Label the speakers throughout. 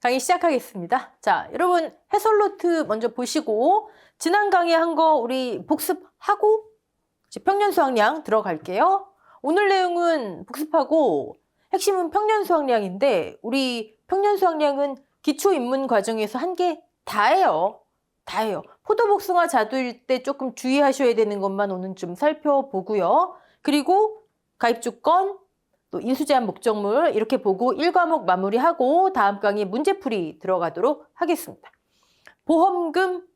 Speaker 1: 강의 시작하겠습니다. 자, 여러분 해설 노트 먼저 보시고 지난 강의 한 거 우리 복습하고 이제 평년 수학량 들어갈게요. 오늘 내용은 복습하고 핵심은 평년 수학량인데 우리 평년 수학량은 기초 입문 과정에서 한 개 다예요. 다예요. 포도복숭아 자두일 때 조금 주의하셔야 되는 것만 오늘 좀 살펴보고요. 그리고 가입조건, 또 인수제한 목적물 이렇게 보고 1과목 마무리하고 다음 강의 문제풀이 들어가도록 하겠습니다. 보험금,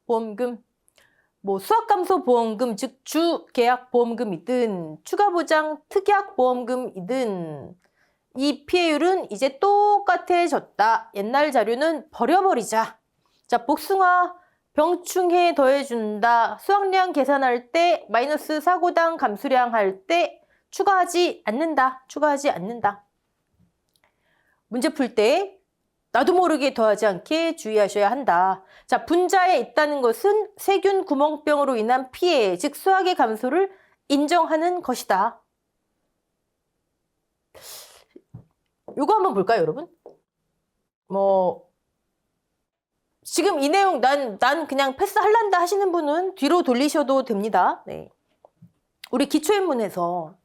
Speaker 1: 뭐 수학감소보험금, 즉 주계약보험금이든 추가보장 특약보험금이든 이 피해율은 이제 똑같아졌다. 옛날 자료는 버려버리자. 자, 복숭아 병충해 더해준다. 수확량 계산할 때 마이너스 사고당 감수량 할 때 추가하지 않는다. 문제 풀 때 나도 모르게 더하지 않게 주의하셔야 한다. 자, 분자에 있다는 것은 세균 구멍병으로 인한 피해, 즉 수학의 감소를 인정하는 것이다. 요거 한번 볼까요, 여러분? 지금 이 내용 난 그냥 패스할란다 하시는 분은 뒤로 돌리셔도 됩니다. 네. 우리 기초인문에서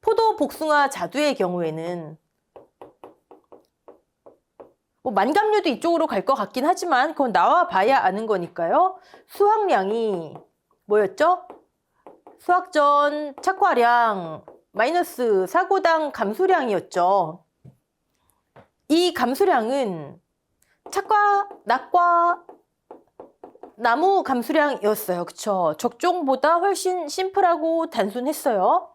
Speaker 1: 포도, 복숭아, 자두의 경우에는 뭐 만감류도 이쪽으로 갈 것 같긴 하지만 그건 나와 봐야 아는 거니까요. 수확량이 뭐였죠? 수확전 착과량 마이너스 사고당 감소량이었죠. 이 감소량은 착과, 낙과, 나무 감소량이었어요. 그쵸? 적종보다 훨씬 심플하고 단순했어요.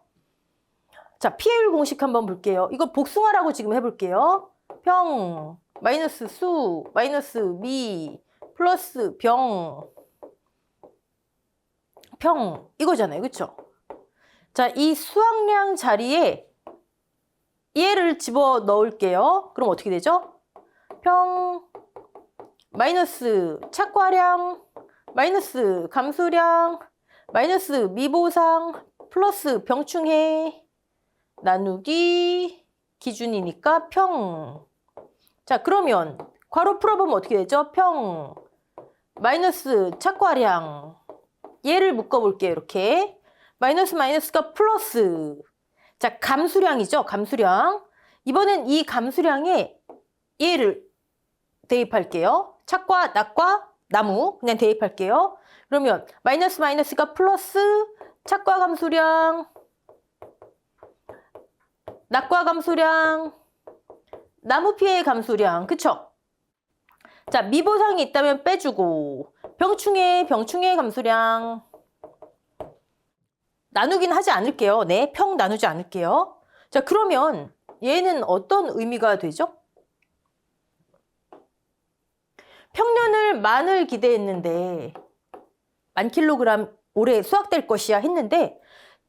Speaker 1: 자, 피해율 공식 한번 볼게요. 이거 복숭아라고 지금 해볼게요. 평, 마이너스 수, 마이너스 미, 플러스 병, 평 이거잖아요. 그쵸? 자, 이 수확량 자리에 얘를 집어 넣을게요. 그럼 어떻게 되죠? 평, 마이너스 착과량, 마이너스 감소량, 마이너스 미보상, 플러스 병충해, 나누기 기준이니까 평. 자, 그러면 괄호 풀어보면 어떻게 되죠? 평, 마이너스 착과량. 얘를 묶어볼게요. 이렇게. 마이너스가 플러스. 자, 감수량이죠. 감수량. 이번엔 이 감수량에 얘를 대입할게요. 착과, 낙과, 나무 그냥 대입할게요. 그러면 마이너스가 플러스 착과 감수량, 낙과 감수량, 나무 피해 감수량. 그쵸? 자, 미보상이 있다면 빼주고 병충해 감수량 나누긴 하지 않을게요. 네, 평 나누지 않을게요. 자, 그러면 얘는 어떤 의미가 되죠? 평년을 만을 기대했는데 1000kg 올해 수확될 것이야 했는데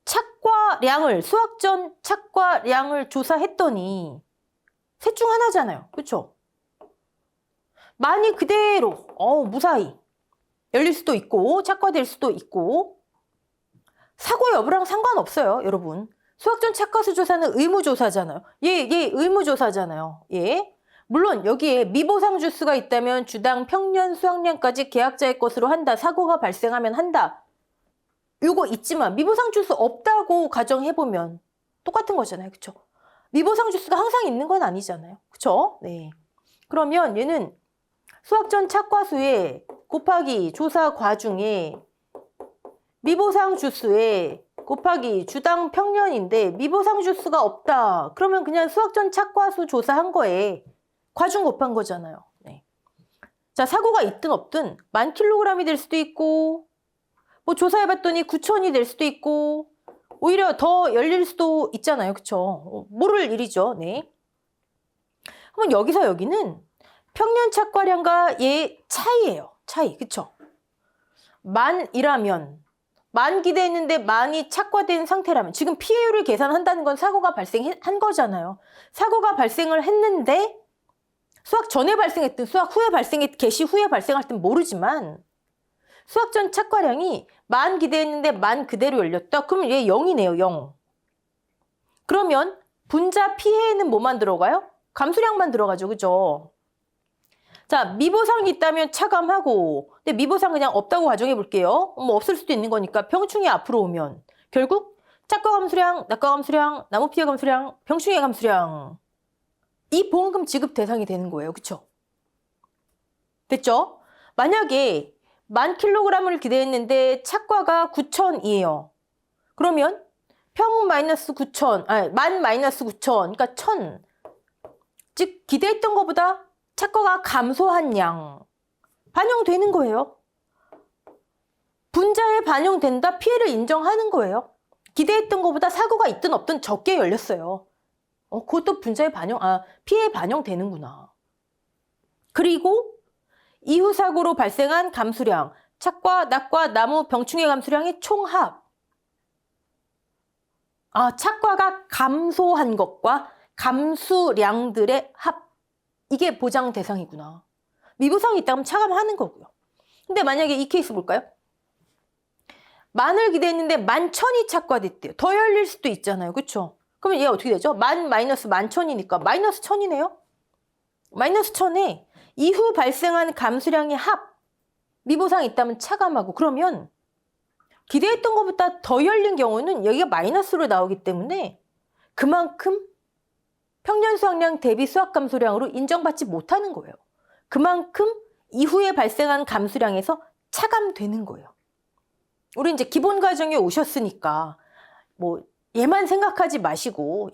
Speaker 1: 착과량을 수확전 착과량을 조사했더니 셋 중 하나잖아요. 그렇죠? 만이 그대로 무사히 열릴 수도 있고 착과될 수도 있고 사고 여부랑 상관없어요. 여러분. 수확전 착과수 조사는 의무조사잖아요. 얘 의무조사잖아요. 예. 물론 여기에 미보상 주수가 있다면 주당 평년 수확량까지 계약자의 것으로 한다. 사고가 발생하면 한다. 요거 있지만 미보상 주수 없다고 가정해보면 똑같은 거잖아요. 그쵸? 미보상 주수가 항상 있는 건 아니잖아요. 그쵸? 네. 그러면 얘는 수확전 착과수에 곱하기 조사 과중에 미보상 주수에 곱하기 주당 평년인데 미보상 주수가 없다. 그러면 그냥 수확전 착과수 조사한 거에 과중 곱한 거잖아요. 네. 자, 사고가 있든 없든 1000kg이 될 수도 있고 뭐 조사해봤더니 9000이 될 수도 있고 오히려 더 열릴 수도 있잖아요. 그쵸? 모를 일이죠. 네. 그럼 여기서 여기는 평년 착과량과 얘 차이예요. 차이. 그쵸? 만이라면 만 기대했는데 만이 착과된 상태라면 지금 피해율을 계산한다는 건 사고가 발생한 거잖아요. 사고가 발생을 했는데 수확 전에 발생했든 수확 후에 개시 후에 발생할 땐 모르지만 수확 전 착과량이 만 기대했는데 만 그대로 열렸다. 그러면 얘 0이네요. 0. 그러면 분자 피해에는 뭐만 들어가요? 감수량만 들어가죠. 그죠? 자, 미보상이 있다면 차감하고, 근데 미보상 그냥 없다고 가정해 볼게요. 뭐 없을 수도 있는 거니까 병충해 앞으로 오면 결국 착과 감수량, 낙과 감수량, 나무 피해 감수량, 병충해 감수량 이 보험금 지급 대상이 되는 거예요. 그쵸? 됐죠? 만약에 1000kg을 기대했는데 착과가 9,000이에요. 그러면 평 마이너스 9,000, 만 마이너스 9,000, 그러니까 1,000. 즉 기대했던 것보다 착과가 감소한 양 반영되는 거예요. 분자에 반영된다, 피해를 인정하는 거예요. 기대했던 것보다 사고가 있든 없든 적게 열렸어요. 그것도 분자에 피해에 반영되는구나. 그리고 이후 사고로 발생한 감수량, 착과, 낙과, 나무, 병충해 감수량의 총합. 착과가 감소한 것과 감수량들의 합. 이게 보장 대상이구나. 미보상이 있다면 차감하는 거고요. 근데 만약에 이 케이스 볼까요? 만을 기대했는데 11,000이 착과됐대요. 더 열릴 수도 있잖아요. 그쵸? 그러면 얘가 어떻게 되죠? 만 마이너스 11,000이니까 마이너스 1,000이네요. 마이너스 1,000에 이후 발생한 감수량의 합. 미보상이 있다면 차감하고, 그러면 기대했던 것보다 더 열린 경우는 여기가 마이너스로 나오기 때문에 그만큼 평년 수확량 대비 수확 감소량으로 인정받지 못하는 거예요. 그만큼 이후에 발생한 감수량에서 차감되는 거예요. 우리 이제 기본 과정에 오셨으니까 뭐 얘만 생각하지 마시고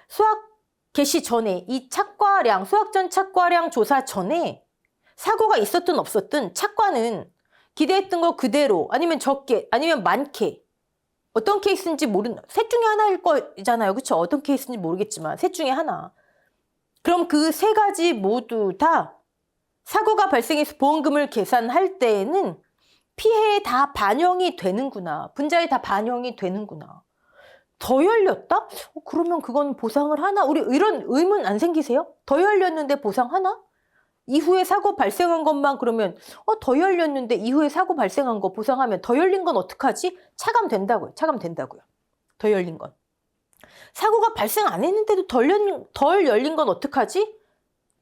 Speaker 1: 수확 개시 전에 이 착과량, 수확 전 착과량 조사 전에 사고가 있었든 없었든 착과는 기대했던 거 그대로, 아니면 적게, 아니면 많게, 어떤 케이스인지 셋 중에 하나일 거잖아요. 그쵸? 어떤 케이스인지 모르겠지만 셋 중에 하나. 그럼 그 세 가지 모두 다 사고가 발생해서 보험금을 계산할 때에는 피해에 다 반영이 되는구나. 분자에 다 반영이 되는구나. 더 열렸다? 그러면 그건 보상을 하나? 우리 이런 의문 안 생기세요? 더 열렸는데 보상하나? 이후에 사고 발생한 것만 그러면 더 열렸는데 이후에 사고 발생한 거 보상하면 더 열린 건 어떡하지? 차감된다고요. 차감된다고요. 더 열린 건. 사고가 발생 안 했는데도 덜 열린 건 어떡하지?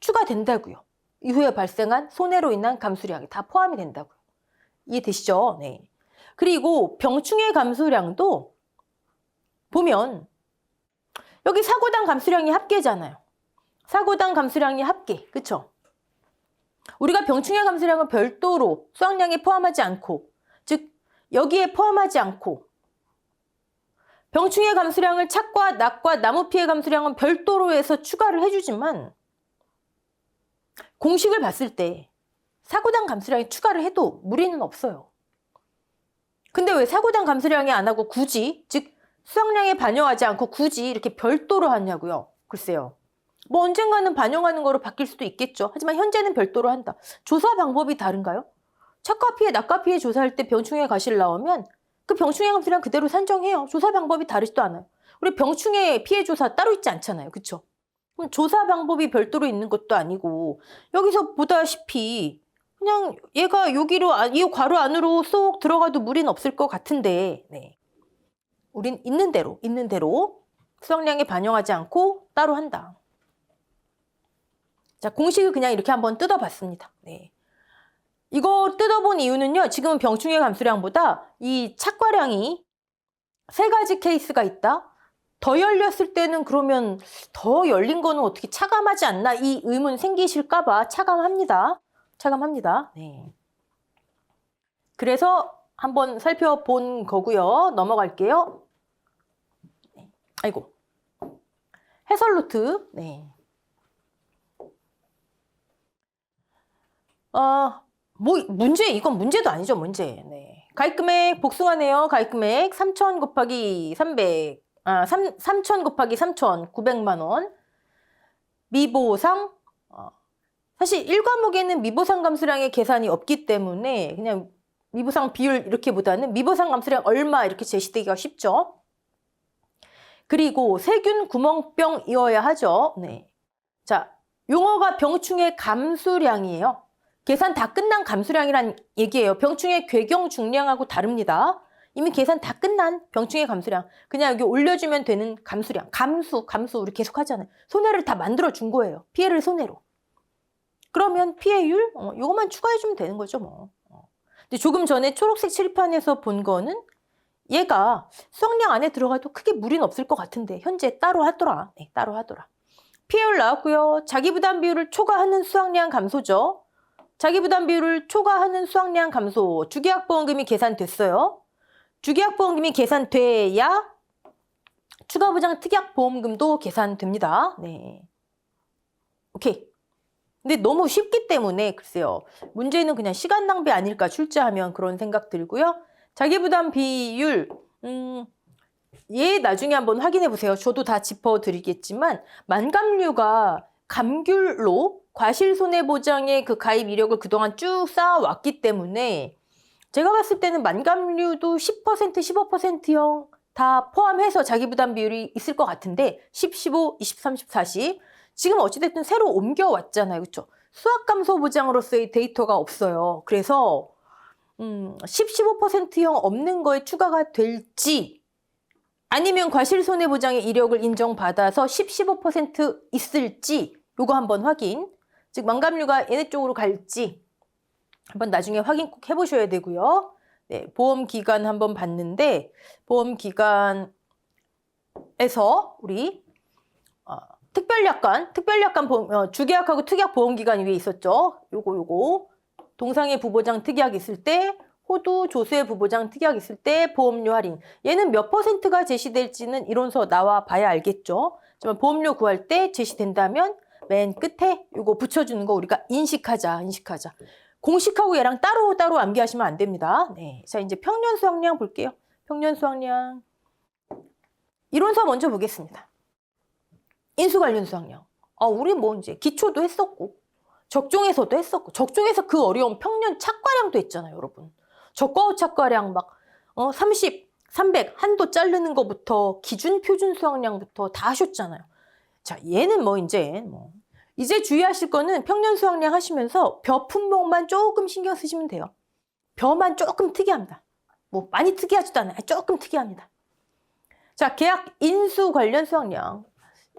Speaker 1: 추가된다고요. 이후에 발생한 손해로 인한 감수량이 다 포함이 된다고요. 이해되시죠? 네. 그리고 병충해 감수량도 보면 여기 사고당 감수량이 합계잖아요. 사고당 감수량이 합계. 그쵸? 우리가 병충해 감수량은 별도로 수확량에 포함하지 않고, 즉 여기에 포함하지 않고, 병충해 감수량을 착과, 낙과, 나무 피해 감수량은 별도로 해서 추가를 해주지만 공식을 봤을 때 사고당 감수량에 추가를 해도 무리는 없어요. 근데 왜 사고당 감수량이 안 하고 굳이, 즉 수확량에 반영하지 않고 굳이 이렇게 별도로 하냐고요? 글쎄요. 뭐 언젠가는 반영하는 거로 바뀔 수도 있겠죠. 하지만 현재는 별도로 한다. 조사 방법이 다른가요? 착과 피해, 낙과 피해 조사할 때 병충해 과실 나오면 그 병충해 감수량 그대로 산정해요. 조사 방법이 다르지도 않아요. 우리 병충해 피해 조사 따로 있지 않잖아요. 그쵸? 그럼 조사 방법이 별도로 있는 것도 아니고, 여기서 보다시피 그냥 얘가 여기로, 이 괄호 안으로 쏙 들어가도 무리는 없을 것 같은데, 네. 우린 있는 대로 수확량에 반영하지 않고 따로 한다. 자, 공식을 그냥 이렇게 한번 뜯어봤습니다. 네. 이거 뜯어본 이유는요, 지금은 병충해 감수량보다 이 착과량이 세 가지 케이스가 있다. 더 열렸을 때는 그러면 더 열린 거는 어떻게 차감하지 않나? 이 의문 생기실까봐 차감합니다. 차감합니다. 네. 그래서 한번 살펴본 거고요. 넘어갈게요. 네. 아이고. 해설 노트. 네. 이건 문제도 아니죠, 문제. 네. 가입금액 복숭아네요. 가입금액 3,000 곱하기 300, 3,000 곱하기 3,000, 900만 원. 미보상, 사실 1과목에는 미보상 감수량의 계산이 없기 때문에 그냥 미보상 비율 이렇게보다는 미보상 감수량 얼마 이렇게 제시되기가 쉽죠. 그리고 세균 구멍병이어야 하죠. 네. 자, 용어가 병충해 감수량이에요. 계산 다 끝난 감수량이란 얘기예요. 병충해 괴경 중량하고 다릅니다. 이미 계산 다 끝난 병충해 감수량. 그냥 여기 올려주면 되는 감수량. 감수 우리 계속 하잖아요. 손해를 다 만들어 준 거예요. 피해를 손해로. 그러면 피해율 이것만 추가해주면 되는 거죠 뭐. 근데 조금 전에 초록색 칠판에서 본 거는 얘가 수확량 안에 들어가도 크게 무리는 없을 것 같은데 현재 따로 하더라. 네, 따로 하더라. 피해율 나왔고요. 자기부담 비율을 초과하는 수확량 감소죠. 자기부담 비율을 초과하는 수확량 감소. 주계약보험금이 계산됐어요. 주계약보험금이 계산돼야 추가보장 특약보험금도 계산됩니다. 네. 오케이. 근데 너무 쉽기 때문에 글쎄요. 문제는 그냥 시간 낭비 아닐까 출제하면 그런 생각 들고요. 자기부담 비율 얘 나중에 한번 확인해 보세요. 저도 다 짚어드리겠지만 만감류가 감귤로 과실손해보장의 그 가입 이력을 그동안 쭉 쌓아왔기 때문에 제가 봤을 때는 만감류도 10%, 15%형 다 포함해서 자기부담 비율이 있을 것 같은데 10, 15, 20, 30, 40 지금 어찌됐든 새로 옮겨왔잖아요. 그렇죠? 수확감소 보장으로서의 데이터가 없어요. 그래서 10, 15%형 없는 거에 추가가 될지 아니면 과실손해보장의 이력을 인정받아서 10, 15% 있을지 요거 한번 확인. 즉 만감류가 얘네 쪽으로 갈지 한번 나중에 확인 꼭 해보셔야 되고요. 네, 보험기간 한번 봤는데 보험기간에서 우리 특별약관 주계약하고 특약보험기간 위에 있었죠. 요거 동상의 부보장 특약 있을 때 호두 조수의 부보장 특약 있을 때 보험료 할인 얘는 몇 %가 제시될지는 이론서 나와 봐야 알겠죠. 하지만 보험료 구할 때 제시된다면 맨 끝에 요거 붙여주는 거 우리가 인식하자. 공식하고 얘랑 따로 암기하시면 안 됩니다. 네, 자 이제 평년 수확량 볼게요. 평년 수확량 이론서 먼저 보겠습니다. 인수 관련 수확량. 우리 뭐 이제 기초도 했었고 적종에서도 했었고 적종에서 그 어려운 평년 착과량도 했잖아요, 여러분. 적과 후 착과량 막 30, 300 한도 자르는 거부터 기준 표준 수확량부터 다 하셨잖아요. 자, 얘는 이제 주의하실 거는 평년 수확량 하시면서 벼 품목만 조금 신경 쓰시면 돼요. 벼만 조금 특이합니다. 뭐 많이 특이하지도 않아요. 조금 특이합니다. 자, 계약 인수 관련 수확량.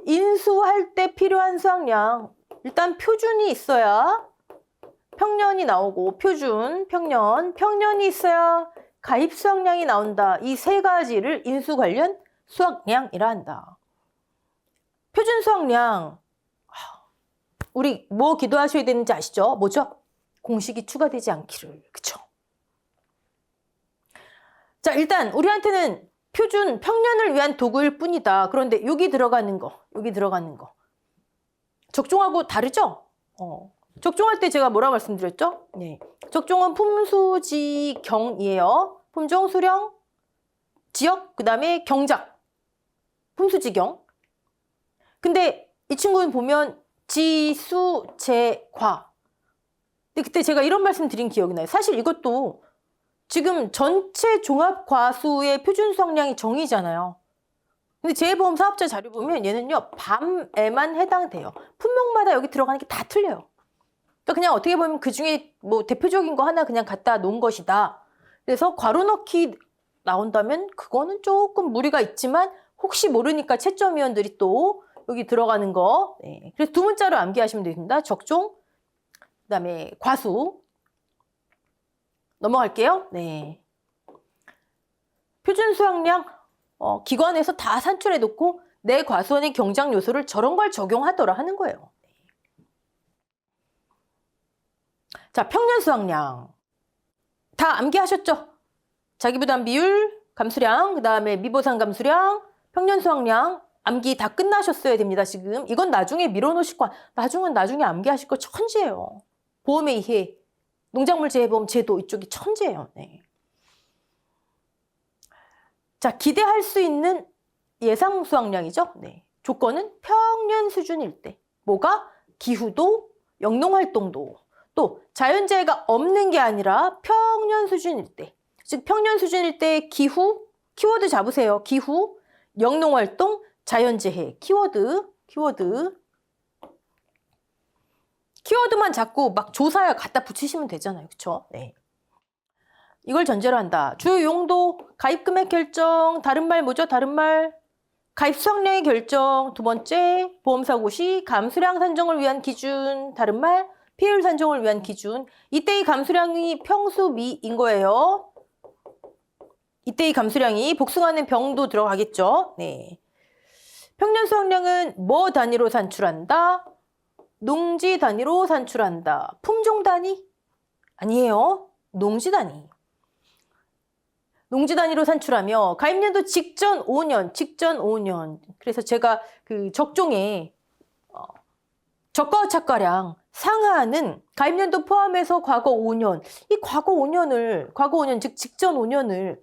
Speaker 1: 인수할 때 필요한 수확량. 일단 표준이 있어야 평년이 나오고 평년이 있어야 가입 수확량이 나온다. 이 세 가지를 인수 관련 수확량이라 한다. 표준 수확량 우리 뭐 기도하셔야 되는지 아시죠? 뭐죠? 공식이 추가되지 않기를. 그쵸? 자, 일단 우리한테는 표준 평년을 위한 도구일 뿐이다. 그런데 여기 들어가는 거 적종하고 다르죠? 적종할 때 제가 뭐라 말씀드렸죠? 네. 적종은 품수지경이에요. 품종, 수령, 지역, 그 다음에 경작. 품수지경. 근데 이 친구는 보면 지수, 재, 과. 근데 그때 제가 이런 말씀 드린 기억이 나요. 사실 이것도 지금 전체 종합 과수의 표준 수확량이 정의잖아요. 근데 재해보험 사업자 자료 보면 얘는요, 밤에만 해당돼요. 품목마다 여기 들어가는 게 다 틀려요. 그러니까 그냥 어떻게 보면 그 중에 뭐 대표적인 거 하나 그냥 갖다 놓은 것이다. 그래서 괄호 넣기 나온다면 그거는 조금 무리가 있지만 혹시 모르니까 채점위원들이 또 여기 들어가는 거. 네. 그래서 두 문자로 암기하시면 됩니다. 적종, 그 다음에 과수. 넘어갈게요. 네. 표준 수확량 기관에서 다 산출해 놓고 내 과수원의 경작 요소를 저런 걸 적용하더라 하는 거예요. 자, 평년 수확량 다 암기하셨죠? 자기부담 비율, 감수량, 그 다음에 미보상 감수량, 평년 수확량 암기 다 끝나셨어야 됩니다. 지금 이건 나중에 밀어놓으실 거 나중에 암기하실 거 천재예요. 보험의 이해, 농작물 재해보험 제도 이쪽이 천재예요. 네. 자, 기대할 수 있는 예상 수확량이죠. 네. 조건은 평년 수준일 때. 뭐가? 기후도, 영농활동도. 또 자연재해가 없는 게 아니라 평년 수준일 때. 즉 평년 수준일 때 기후, 키워드 잡으세요. 기후, 영농활동, 자연재해. 키워드만 잡고 막 조사야 갖다 붙이시면 되잖아요. 그쵸? 네. 이걸 전제로 한다. 주요 용도, 가입금액 결정, 다른 말 뭐죠? 다른 말. 가입 수확량의 결정, 두 번째, 보험사고 시 감수량 산정을 위한 기준, 다른 말, 피해율 산정을 위한 기준. 이때의 감수량이 평수미인 거예요. 이때의 감수량이 복숭아는 병도 들어가겠죠. 네. 평년 수확량은 뭐 단위로 산출한다? 농지 단위로 산출한다. 품종 단위? 아니에요. 농지 단위. 농지 단위로 산출하며 가입년도 직전 5년. 그래서 제가 그 적종에 저가 착과량 상하는 가입년도 포함해서 과거 5년, 이 과거 5년, 즉 직전 5년을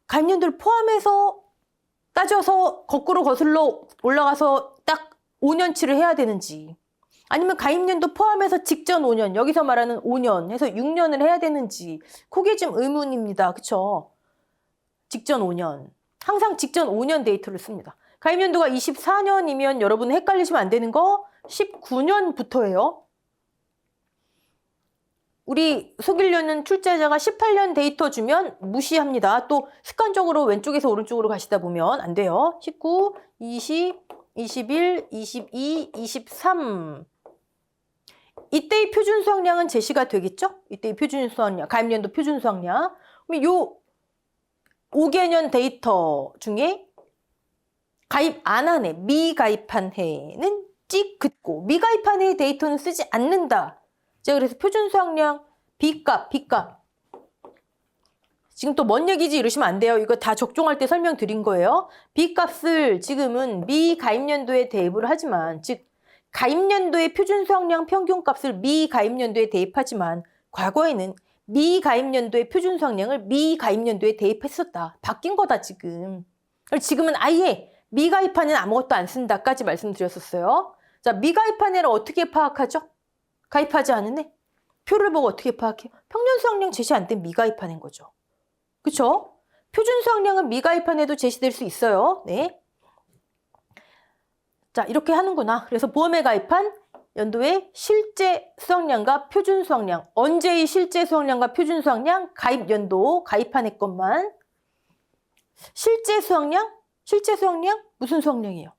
Speaker 1: 가입년도를 포함해서 따져서 거꾸로 거슬러 올라가서 딱 5년치를 해야 되는지, 아니면 가입년도 포함해서 직전 5년, 여기서 말하는 5년 해서 6년을 해야 되는지, 그게 좀 의문입니다. 그쵸? 직전 5년. 항상 직전 5년 데이터를 씁니다. 가입년도가 24년이면 여러분 헷갈리시면 안 되는 거 19년부터예요. 우리 속이려는 출제자가 18년 데이터 주면 무시합니다. 또 습관적으로 왼쪽에서 오른쪽으로 가시다 보면 안 돼요. 19, 20, 21, 22, 23. 이때의 표준 수확량은 제시가 되겠죠? 이때의 표준 수확량, 가입년도 표준 수확량. 그럼 요 5개년 데이터 중에 가입 안 한 해, 미가입한 해는 찍 긋고, 미가입한 해의 데이터는 쓰지 않는다. 제가 그래서 표준 수확량 B값. 지금 또 뭔 얘기지 이러시면 안 돼요. 이거 다 적종할 때 설명드린 거예요. B값을 지금은 미가입년도에 대입을 하지만, 즉 가입년도의 표준 수확량 평균값을 미가입년도에 대입하지만, 과거에는 미가입년도의 표준 수확량을 미가입년도에 대입했었다. 바뀐 거다 지금. 지금은 아예 미가입한 해는 아무것도 안 쓴다까지 말씀드렸었어요. 자, 미가입한 해를 어떻게 파악하죠? 가입하지 않은 해? 표를 보고 어떻게 파악해요? 평년 수확량 제시 안 된 미가입한 해인 거죠. 그쵸? 표준 수확량은 미가입한 해도 제시될 수 있어요. 네. 자, 이렇게 하는구나. 그래서 보험에 가입한 연도의 실제 수확량과 표준 수확량, 언제의 실제 수확량과 표준 수확량, 가입 연도, 가입한 해 것만. 실제 수확량? 무슨 수확량이에요?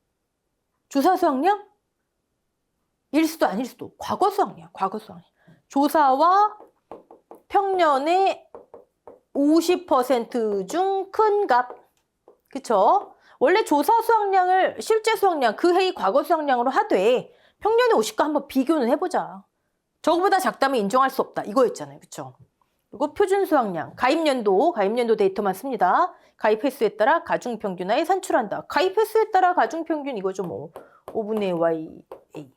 Speaker 1: 조사 수확량? 일 수도 아닐 수도. 과거 수확량. 조사와 평년의 50% 중 큰 값. 그쵸? 원래 조사 수확량을 실제 수확량, 그 해의 과거 수확량으로 하되 평년의 50과 한번 비교는 해보자. 저거보다 작다면 인정할 수 없다. 이거였잖아요. 그쵸? 그리고 표준 수확량, 가입연도 데이터만 씁니다. 가입 횟수에 따라 가중평균하에 산출한다. 가입 횟수에 따라 가중평균 이거죠. 뭐 5분의 YA.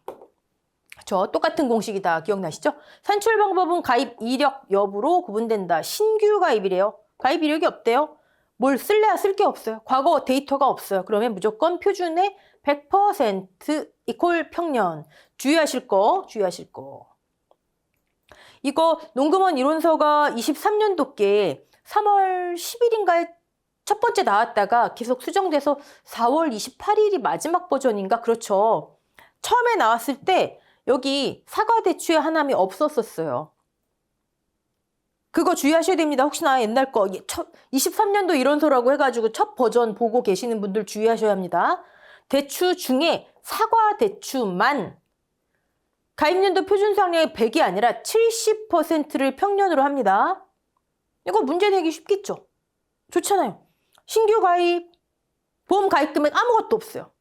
Speaker 1: 저 똑같은 공식이다. 기억나시죠? 산출 방법은 가입 이력 여부로 구분된다. 신규 가입이래요. 가입 이력이 없대요. 뭘 쓸래야 쓸 게 없어요. 과거 데이터가 없어요. 그러면 무조건 표준의 100% 이퀄 평년. 주의하실 거. 이거 농금원 이론서가 23년도께 3월 10일인가에 첫 번째 나왔다가 계속 수정돼서 4월 28일이 마지막 버전인가? 그렇죠. 처음에 나왔을 때 여기 사과 대추의 하남이 없었었어요. 그거 주의하셔야 됩니다. 혹시나 옛날 거 23년도 이론서라고 해가지고 첫 버전 보고 계시는 분들 주의하셔야 합니다. 대추 중에 사과 대추만 가입년도 표준 수확량의 100이 아니라 70%를 평년으로 합니다. 이거 문제 내기 쉽겠죠? 좋잖아요. 신규 가입, 보험 가입 금액 아무것도 없어요.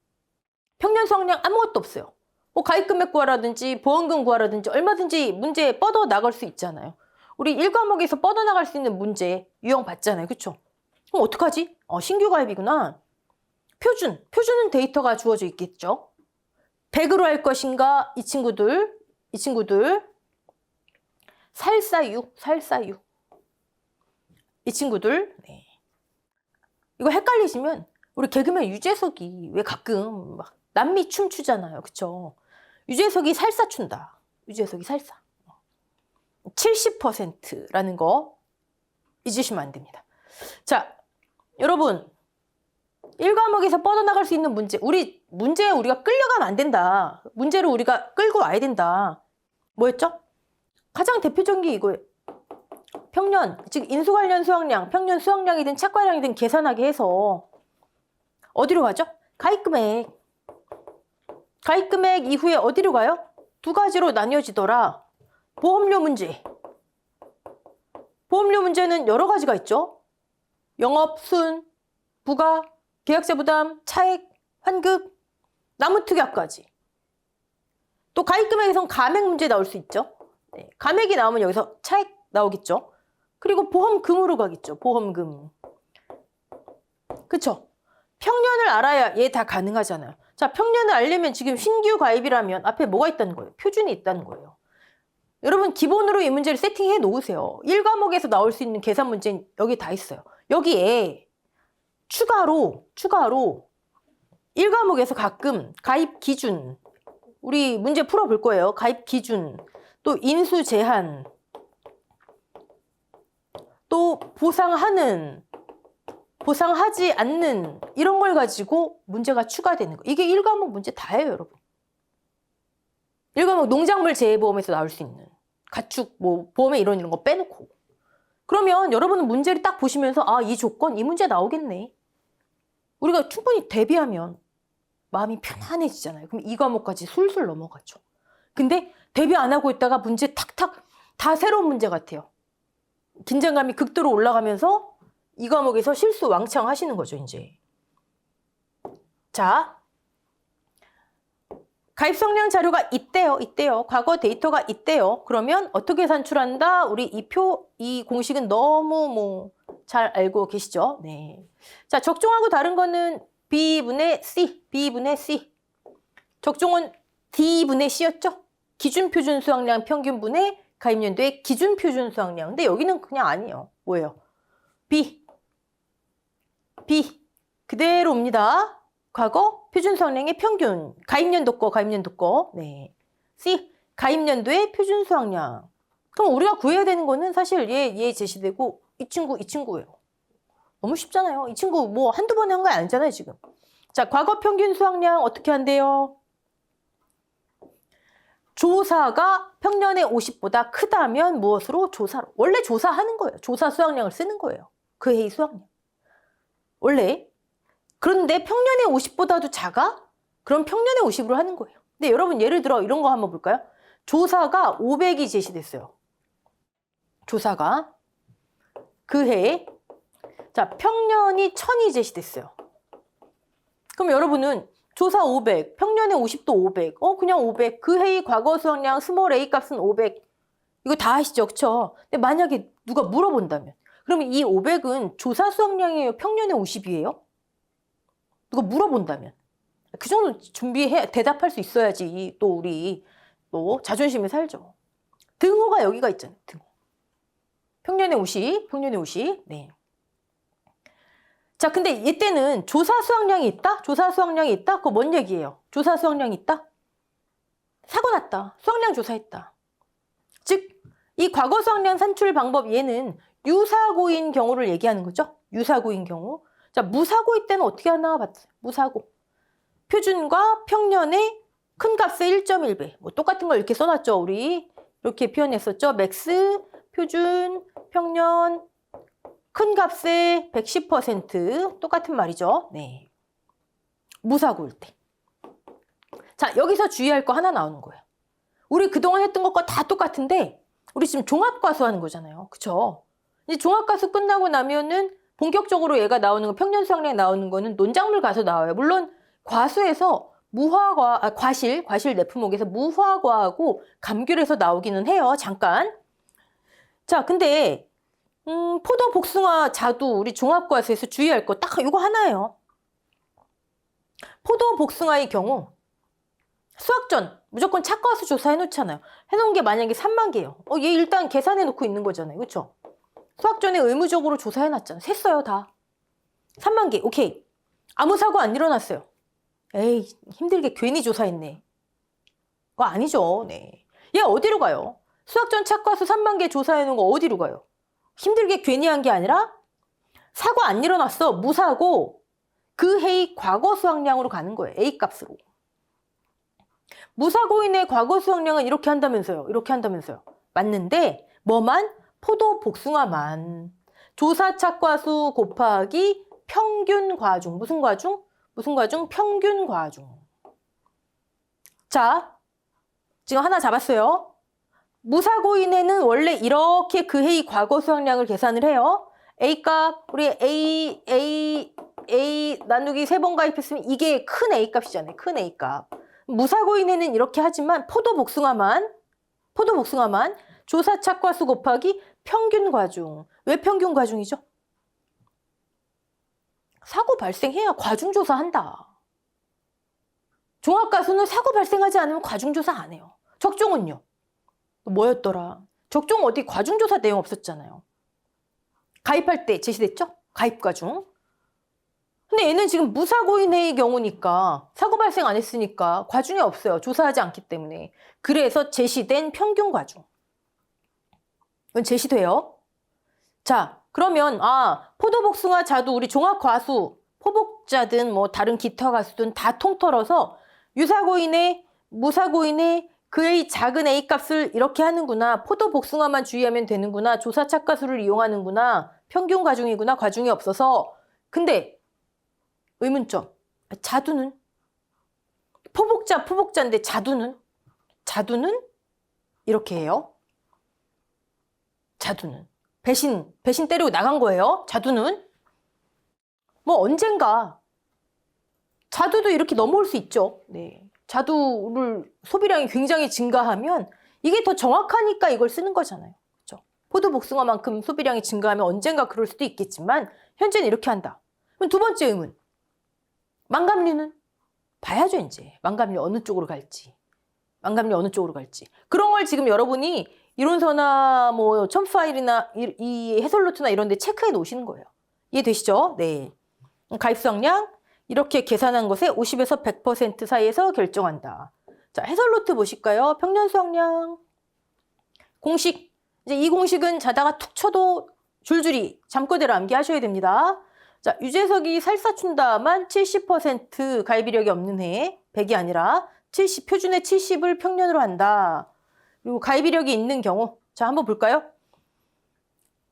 Speaker 1: 평년 수확량 아무것도 없어요. 뭐 가입 금액 구하라든지 보험금 구하라든지 얼마든지 문제 뻗어 나갈 수 있잖아요. 우리 1과목에서 뻗어 나갈 수 있는 문제 유형 봤잖아요. 그쵸? 그럼 어떡하지? 신규 가입이구나. 표준은 데이터가 주어져 있겠죠. 100으로 할 것인가? 이 친구들 살사유 이 친구들. 네. 이거 헷갈리시면 우리 개그맨 유재석이 왜 가끔 막 남미 춤 추잖아요. 그쵸? 유재석이 살사 춘다. 유재석이 살사. 70%라는 거 잊으시면 안 됩니다. 자, 여러분 1과목에서 뻗어나갈 수 있는 문제에 우리가 끌려가면 안 된다. 문제를 우리가 끌고 와야 된다. 뭐였죠? 가장 대표적인 게 이거예요. 평년, 즉 인수 관련 수확량, 평년 수확량이든 착과량이든 계산하게 해서 어디로 가죠? 가입금액. 가입금액 이후에 어디로 가요? 두 가지로 나뉘어지더라. 보험료 문제. 보험료 문제는 여러 가지가 있죠. 영업, 순, 부가, 계약세 부담, 차액, 환급, 나무특약까지. 또 가입금액에선 감액 문제 나올 수 있죠. 네, 감액이 나오면 여기서 차액 나오겠죠. 그리고 보험금으로 가겠죠. 보험금. 그쵸? 평년을 알아야 얘 다 가능하잖아요. 자, 평년을 알려면 지금 신규 가입이라면 앞에 뭐가 있다는 거예요? 표준이 있다는 거예요. 여러분 기본으로 이 문제를 세팅해 놓으세요. 1과목에서 나올 수 있는 계산 문제는 여기 다 있어요. 여기에 추가로 1과목에서 가끔 가입 기준, 우리 문제 풀어볼 거예요. 가입 기준, 또 인수 제한, 또 보상하는, 보상하지 않는 이런 걸 가지고 문제가 추가되는 거. 이게 1과목 문제 다예요, 여러분. 1과목 농작물 재해보험에서 나올 수 있는 가축 뭐 보험에 이런 거 빼놓고. 그러면 여러분은 문제를 딱 보시면서 아, 이 조건, 이 문제 나오겠네. 우리가 충분히 대비하면 마음이 편안해지잖아요. 그럼 이 과목까지 술술 넘어가죠. 근데 대비 안 하고 있다가 문제 탁탁 다 새로운 문제 같아요. 긴장감이 극도로 올라가면서 이 과목에서 실수 왕창 하시는 거죠, 이제. 자, 가입 성량 자료가 있대요. 과거 데이터가 있대요. 그러면 어떻게 산출한다? 우리 이 공식은 너무 잘 알고 계시죠? 네. 자, 적종하고 다른 거는 B분의 C. 적종은 D분의 C였죠? 기준 표준 수확량 평균분의 가입연도의 기준 표준 수확량. 근데 여기는 그냥 아니에요. 뭐예요? B. 그대로입니다. 과거 표준 수확량의 평균. 가입연도 거. 네. C. 가입연도의 표준 수확량. 그럼 우리가 구해야 되는 거는 사실 얘 제시되고 이 친구예요. 너무 쉽잖아요. 이 친구 뭐 한두 번에 한 거 아니잖아요, 지금. 자, 과거 평균 수확량 어떻게 한대요? 조사가 평년의 50보다 크다면 무엇으로? 조사로. 원래 조사하는 거예요. 조사 수확량을 쓰는 거예요. 그 해의 수확량. 원래. 그런데 평년의 50보다도 작아? 그럼 평년의 50으로 하는 거예요. 근데 여러분 예를 들어 이런 거 한번 볼까요? 조사가 500이 제시됐어요. 조사가 그 해에 자, 평년이 1000이 제시됐어요. 그럼 여러분은 조사 500, 평년의 50도 500, 그냥 500, 그 해의 과거 수확량 스몰 a 값은 500. 이거 다 아시죠? 그쵸? 근데 만약에 누가 물어본다면, 그러면 이 500은 조사 수확량이에요? 평년의 50이에요? 누가 물어본다면. 그 정도 대답할 수 있어야지 또 우리 또 자존심이 살죠. 등호가 여기가 있잖아요. 등호. 평년의 50. 네. 자, 근데 이때는 조사 수확량이 있다? 그거 뭔 얘기예요? 조사 수확량이 있다? 사고 났다. 수확량 조사했다. 즉, 이 과거 수확량 산출 방법 얘는 유사고인 경우를 얘기하는 거죠. 유사고인 경우. 자, 무사고일 때는 어떻게 하나 봤어요. 무사고. 표준과 평년의 큰 값의 1.1배. 뭐 똑같은 걸 이렇게 써놨죠. 우리 이렇게 표현했었죠. 맥스, 표준, 평년, 큰 값의 110% 똑같은 말이죠. 네. 무사고일 때. 자, 여기서 주의할 거 하나 나오는 거예요. 우리 그동안 했던 것과 다 똑같은데 우리 지금 종합과수 하는 거잖아요. 그쵸? 이제 종합과수 끝나고 나면은 본격적으로 얘가 나오는 거, 평년 수확량이 나오는 거는 논작물 가서 나와요. 물론 과수에서 과실 내품목에서 무화과하고 감귤에서 나오기는 해요. 잠깐. 자, 근데 포도, 복숭아, 자두 우리 종합과수에서 주의할 거 딱 이거 하나예요. 포도, 복숭아의 경우 수확 전 무조건 착과수 조사해 놓잖아요. 해놓은 게 만약에 3만 개예요. 얘 일단 계산해 놓고 있는 거잖아요. 그렇죠? 수확 전에 의무적으로 조사해 놨잖아요. 셌어요, 다. 3만 개. 오케이. 아무 사고 안 일어났어요. 에이, 힘들게 괜히 조사했네. 그거 아니죠. 네. 얘 어디로 가요? 수확 전 착과수 3만 개 조사해 놓은 거 어디로 가요? 힘들게 괜히 한 게 아니라 사고 안 일어났어. 무사고 그 해의 과거 수확량으로 가는 거예요. A 값으로. 무사고인의 과거 수확량은 이렇게 한다면서요. 맞는데 뭐만? 포도, 복숭아만. 조사 착과수 곱하기 평균 과중. 무슨 과중? 평균 과중. 자, 지금 하나 잡았어요. 무사고인에는 원래 이렇게 그 해의 과거 수확량을 계산을 해요. A값, 우리 A 나누기 3번 가입했으면 이게 큰 A값이잖아요. 큰 A값. 무사고인에는 이렇게 하지만 포도복숭아만 조사 착과수 곱하기 평균 과중. 왜 평균 과중이죠? 사고 발생해야 과중조사한다. 종합가수는 사고 발생하지 않으면 과중조사 안 해요. 적종은요? 뭐였더라? 적종 어디 과중조사 내용 없었잖아요. 가입할 때 제시됐죠? 가입과중. 근데 얘는 지금 무사고인의 경우니까 사고 발생 안 했으니까 과중이 없어요. 조사하지 않기 때문에. 그래서 제시된 평균 과중. 이건 제시돼요. 자, 그러면 포도복숭아 자두 우리 종합과수 포복자든 뭐 다른 기타 가수든 다 통틀어서 유사고인의 무사고인의 그의 작은 A값을 이렇게 하는구나. 포도복숭아만 주의하면 되는구나. 조사착과수를 이용하는구나. 평균 과중이구나. 과중이 없어서. 근데 의문점. 자두는? 포복자인데 자두는 이렇게 해요. 자두는. 배신 때리고 나간 거예요. 자두는. 뭐 언젠가 자두도 이렇게 넘어올 수 있죠. 네. 자두를 소비량이 굉장히 증가하면 이게 더 정확하니까 이걸 쓰는 거잖아요. 그렇죠? 포도복숭아만큼 소비량이 증가하면 언젠가 그럴 수도 있겠지만 현재는 이렇게 한다. 그럼 두 번째 의문. 망감류는? 봐야죠, 이제. 망감류 어느 쪽으로 갈지. 그런 걸 지금 여러분이 이론서나 뭐 첨부 파일이나 이 해설 노트나 이런 데 체크해 놓으시는 거예요. 이해되시죠? 네. 가입 수확량 이렇게 계산한 것에 50에서 100% 사이에서 결정한다. 자, 해설 노트 보실까요? 평년 수확량 공식. 이제 이 공식은 자다가 툭 쳐도 줄줄이 잠꼬대로 암기하셔야 됩니다. 자, 유재석이 살사춘다만 70% 가입이력이 없는 해, 100이 아니라 70, 표준의 70을 평년으로 한다. 그리고 가입이력이 있는 경우, 자, 한번 볼까요?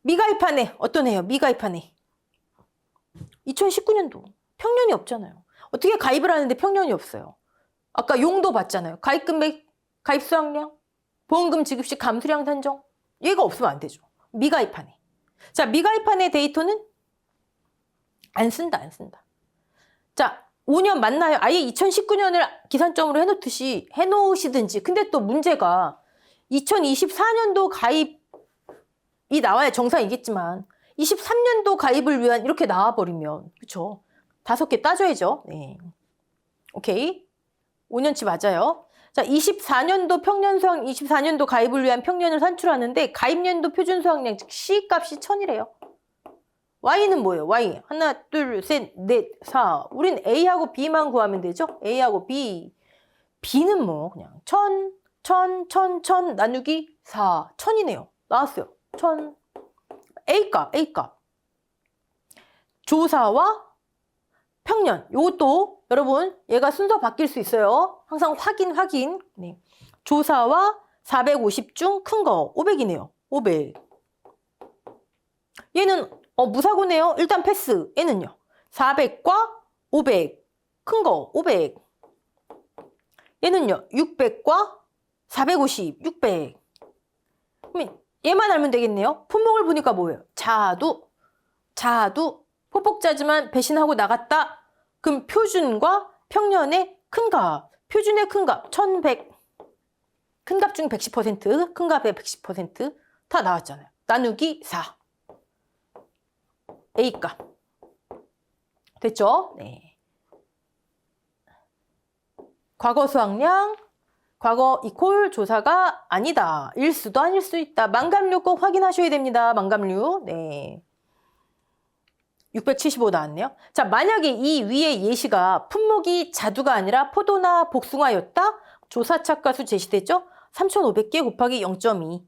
Speaker 1: 미가입한 해, 어떤 해요? 미가입한 해. 2019년도. 평년이 없잖아요. 어떻게 가입을 하는데 평년이 없어요? 아까 용도 봤잖아요. 가입 금액, 가입 수확량, 보험금 지급시 감수량 산정. 얘가 없으면 안 되죠. 미가입한 해. 자, 미가입한 해 데이터는 안 쓴다. 자, 5년 맞나요? 아예 2019년을 기산점으로 해놓으시든지. 근데 또 문제가 2024년도 가입이 나와야 정상이겠지만 23년도 가입을 위한 이렇게 나와버리면 그쵸? 5개 따져야죠. 네. 오케이. 5년치 맞아요. 자, 24년도 평년 수확, 24년도 가입을 위한 평년을 산출하는데 가입년도 표준 수확량, 즉 C값이 1000이래요. Y는 뭐예요? Y. 하나, 둘, 셋, 넷, 4. 우린 A하고 B만 구하면 되죠? A하고 B. B는 뭐 그냥 1000 나누기 4. 1000이네요. 나왔어요. 1000. A값. 조사와 평년. 요것도 여러분 얘가 순서 바뀔 수 있어요. 항상 확인. 네. 조사와 450 중 큰 거 500이네요. 500. 얘는 무사고네요. 일단 패스. 얘는요. 400과 500. 큰 거 500. 얘는요. 600과 450. 600. 그럼 얘만 알면 되겠네요. 품목을 보니까 뭐예요? 자두. 포복자지만 배신하고 나갔다. 그럼 표준과 평년의 큰값. 표준의 큰값 1100. 큰값 중 110%, 큰값의 110% 다 나왔잖아요. 나누기 4. A값. 됐죠? 네. 과거 수확량, 과거 이퀄 조사가 아니다. 일 수도 아닐 수 있다. 망감류 꼭 확인하셔야 됩니다. 망감류. 네. 675 나왔네요. 자, 만약에 이 위의 예시가 품목이 자두가 아니라 포도나 복숭아였다? 조사착과수 제시되죠? 3500개 곱하기 0.2.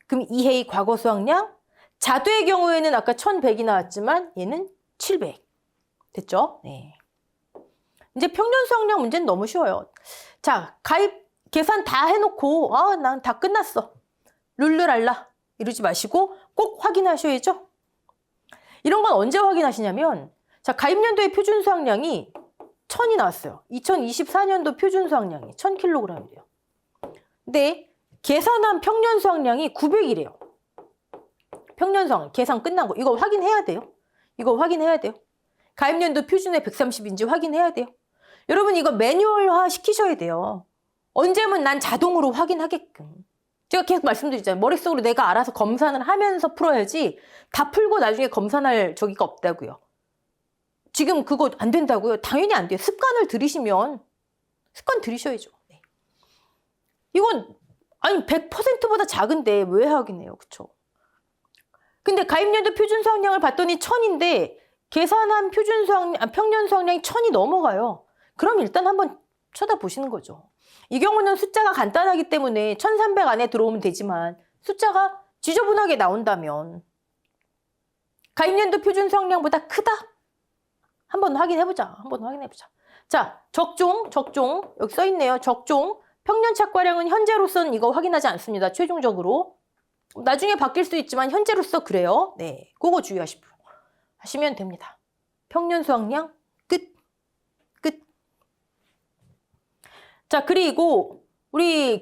Speaker 1: 그럼 이 해의 과거 수확량? 자두의 경우에는 아까 1100이 나왔지만 얘는 700. 됐죠? 네. 이제 평년 수확량 문제는 너무 쉬워요. 자, 가입 계산 다 해놓고 난 다 끝났어. 룰루랄라 이러지 마시고 꼭 확인하셔야죠. 이런 건 언제 확인하시냐면 자, 가입년도의 표준 수확량이 1000이 나왔어요. 2024년도 표준 수확량이 1000kg이래요. 근데 계산한 평년 수확량이 900이래요. 평년 수확량 계산 끝난 거. 이거 확인해야 돼요. 이거 확인해야 돼요. 가입연도 표준에 130인지 확인해야 돼요. 여러분 이거 매뉴얼화 시키셔야 돼요. 언제면 난 자동으로 확인하게끔. 제가 계속 말씀드리잖아요. 머릿속으로 내가 알아서 검산을 하면서 풀어야지 다 풀고 나중에 검산할 저기가 없다고요. 지금 그거 안 된다고요? 당연히 안 돼요. 습관을 들이시면 습관 들이셔야죠. 네. 이건 아니 100%보다 작은데 왜 확인해요? 그쵸? 근데 가입연도 표준 수확량을 봤더니 1000인데 계산한 표준 수확량, 평년 수확량이 1000이 넘어가요. 그럼 일단 한번 쳐다보시는 거죠. 이 경우는 숫자가 간단하기 때문에 1300 안에 들어오면 되지만 숫자가 지저분하게 나온다면 가입연도 표준 수확량보다 크다? 한번 확인해보자. 한번 확인해보자. 자, 적종. 여기 써있네요. 적종. 평년 착과량은 현재로서는 이거 확인하지 않습니다. 최종적으로. 나중에 바뀔 수 있지만 현재로서 그래요. 네, 그거 주의하시면 됩니다. 평년 수확량 끝. 자, 그리고 우리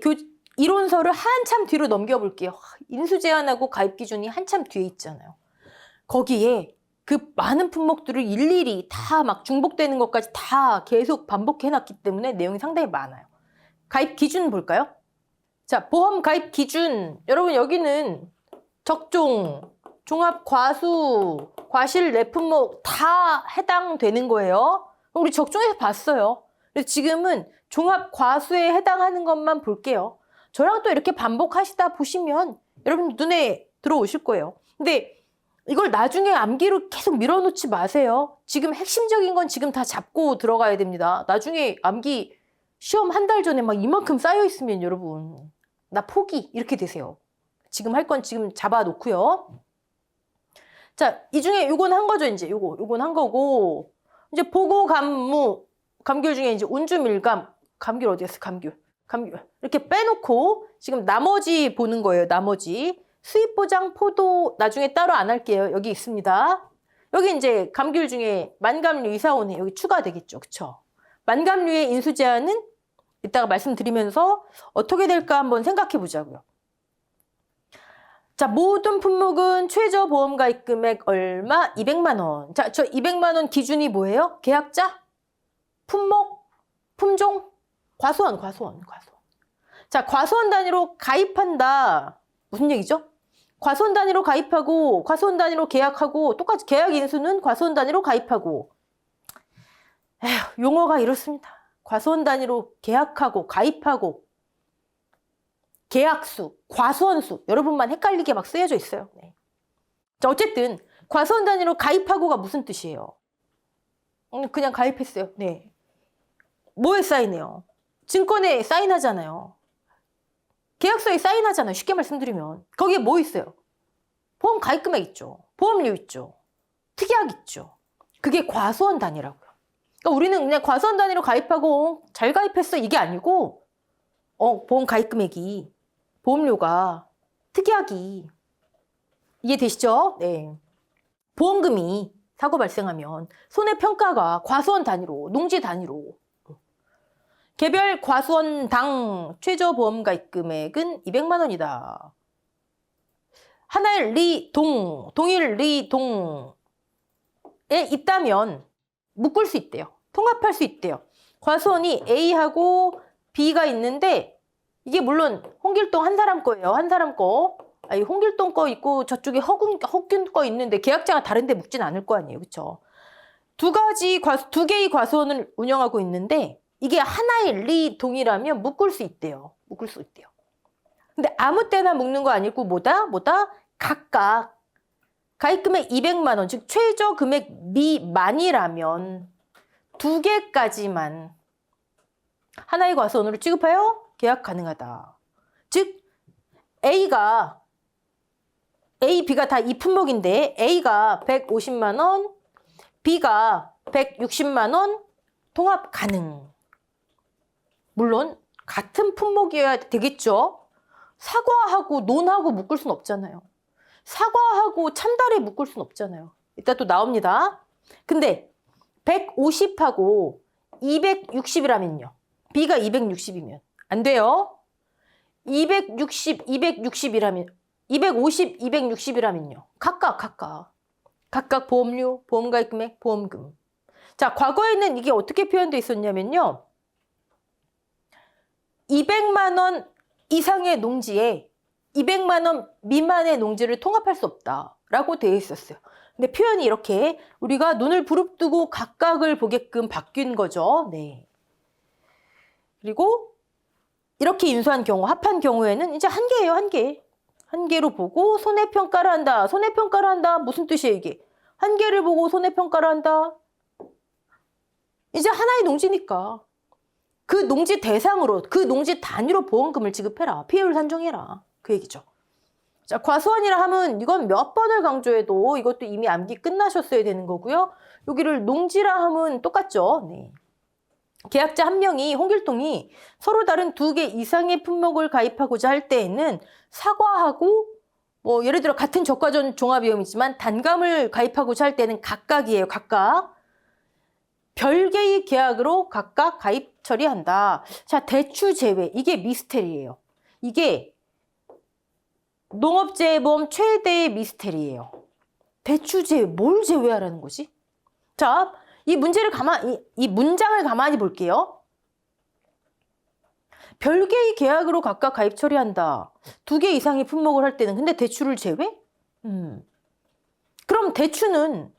Speaker 1: 이론서를 한참 뒤로 넘겨볼게요. 인수 제한하고 가입 기준이 한참 뒤에 있잖아요. 거기에 그 많은 품목들을 일일이 다 막 중복되는 것까지 다 계속 반복해놨기 때문에 내용이 상당히 많아요. 가입 기준 볼까요? 자, 보험 가입 기준. 여러분 여기는 적종, 종합 과수, 과실 내 품목 다 해당되는 거예요. 우리 적종에서 봤어요. 그래서 지금은 종합 과수에 해당하는 것만 볼게요. 저랑 또 이렇게 반복하시다 보시면 여러분 눈에 들어오실 거예요. 근데 이걸 나중에 암기로 계속 밀어놓지 마세요. 지금 핵심적인 건 지금 다 잡고 들어가야 됩니다. 나중에 암기 시험 한 달 전에 막 이만큼 쌓여 있으면 여러분 나 포기 이렇게 되세요. 지금 할 건 지금 잡아놓고요. 자, 이 중에 요건 한 거죠. 이제 요건 한 거고 이제 보고 감귤 중에 이제 운주밀감 감귤 어디 갔어? 감귤 이렇게 빼놓고 지금 나머지 보는 거예요. 나머지 수입보장 포도 나중에 따로 안 할게요. 여기 있습니다. 여기 이제 감귤 중에 만감류 이사온에 여기 추가되겠죠. 그쵸? 만감류의 인수 제한은 이따가 말씀드리면서 어떻게 될까 한번 생각해 보자고요. 자, 모든 품목은 최저 보험 가입 금액 얼마? 200만 원. 자, 저 200만 원 기준이 뭐예요? 계약자? 품목? 품종? 과수원. 자, 과수원 단위로 가입한다. 무슨 얘기죠? 과수원 단위로 가입하고 과수원 단위로 계약하고 똑같이 계약 인수는 과수원 단위로 가입하고 에휴, 용어가 이렇습니다. 과수원 단위로 계약하고 가입하고 계약수, 과수원수 여러분만 헷갈리게 막 쓰여져 있어요. 네. 자, 어쨌든 과수원 단위로 가입하고가 무슨 뜻이에요? 그냥 가입했어요. 네. 뭐에 사인해요? 증권에 사인하잖아요. 계약서에 사인하잖아요. 쉽게 말씀드리면. 거기에 뭐 있어요? 보험 가입 금액 있죠. 보험료 있죠. 특약 있죠. 그게 과수원 단위라고요. 그러니까 우리는 그냥 과수원 단위로 가입하고 잘 가입했어 이게 아니고 보험 가입 금액이 보험료가 특약이 이해되시죠? 네. 보험금이 사고 발생하면 손해평가가 과수원 단위로 농지 단위로 개별 과수원당 최저 보험 가입 금액은 200만 원이다. 하나의 동일 리동에 있다면 묶을 수 있대요. 통합할 수 있대요. 과수원이 A하고 B가 있는데 이게 물론 홍길동 한 사람 거예요. 한 사람 거. 아니, 홍길동 거 있고 저쪽에 허균 거 있는데 계약자가 다른데 묶진 않을 거 아니에요. 그렇죠? 두 개의 과수원을 운영하고 있는데 이게 하나의 리동이라면 묶을 수 있대요. 근데 아무 때나 묶는 거 아니고 뭐다? 각각 가입금액 200만 원, 즉 최저 금액 미만이라면 두 개까지만 하나의 과수원으로 취급하여 계약 가능하다. 즉 A, B가 다 이 품목인데 A가 150만 원, B가 160만 원 통합 가능. 물론 같은 품목이어야 되겠죠. 사과하고 논하고 묶을 순 없잖아요. 사과하고 참다리 묶을 순 없잖아요. 이따 또 나옵니다. 근데 150하고 260이라면요. B가 260이면 안 돼요. 260, 260이라면 250, 260이라면요. 각각 보험료, 보험가입 금액, 보험금. 자, 과거에는 이게 어떻게 표현되어 있었냐면요. 200만 원 이상의 농지에 200만 원 미만의 농지를 통합할 수 없다라고 되어 있었어요. 근데 표현이 이렇게 우리가 눈을 부릅뜨고 각각을 보게끔 바뀐 거죠. 네. 그리고 이렇게 인수한 경우, 합한 경우에는 이제 한 개예요, 한 개. 한 개로 보고 손해평가를 한다. 손해평가를 한다. 무슨 뜻이에요, 이게? 한 개를 보고 손해평가를 한다. 이제 하나의 농지니까. 그 농지 대상으로, 그 농지 단위로 보험금을 지급해라. 피해율 산정해라. 그 얘기죠. 자, 과수원이라 하면 이건 몇 번을 강조해도 이것도 이미 암기 끝나셨어야 되는 거고요. 여기를 농지라 하면 똑같죠. 네. 계약자 한 명이, 홍길동이 서로 다른 2개 이상의 품목을 가입하고자 할 때에는 사과하고 뭐 예를 들어 같은 저가전 종합위험이지만 단감을 가입하고자 할 때는 각각이에요. 각각. 별개의 계약으로 각각 가입 처리한다. 자, 대추 제외. 이게 미스테리예요. 이게 농업재해보험 최대의 미스테리예요. 대추 제외. 뭘 제외하라는 거지? 자, 이 문장을 가만히 볼게요. 별개의 계약으로 각각 가입 처리한다. 2개 이상의 품목을 할 때는 근데 대추를 제외? 그럼 대추는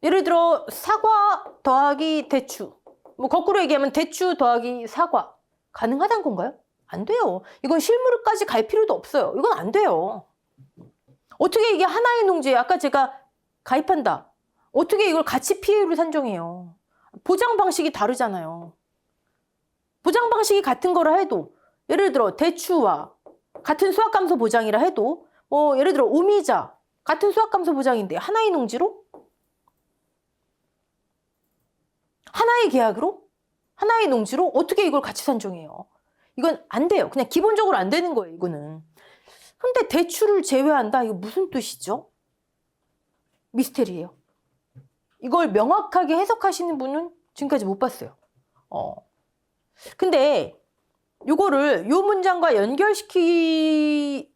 Speaker 1: 예를 들어 사과 더하기 대추, 뭐 거꾸로 얘기하면 대추 더하기 사과 가능하다는 건가요? 안 돼요. 이건 실무까지 갈 필요도 없어요. 이건 안 돼요. 어떻게 이게 하나의 농지에 아까 제가 가입한다. 어떻게 이걸 같이 피해율을 산정해요? 보장 방식이 다르잖아요. 보장 방식이 같은 거라 해도 예를 들어 대추와 같은 수확감소 보장이라 해도 예를 들어 오미자 같은 수확감소 보장인데 하나의 농지로? 하나의 계약으로? 하나의 농지로? 어떻게 이걸 같이 산정해요? 이건 안 돼요. 그냥 기본적으로 안 되는 거예요, 이거는. 근데 대추를 제외한다? 이거 무슨 뜻이죠? 미스테리예요. 이걸 명확하게 해석하시는 분은 지금까지 못 봤어요. 근데 요거를 요 문장과 연결시키면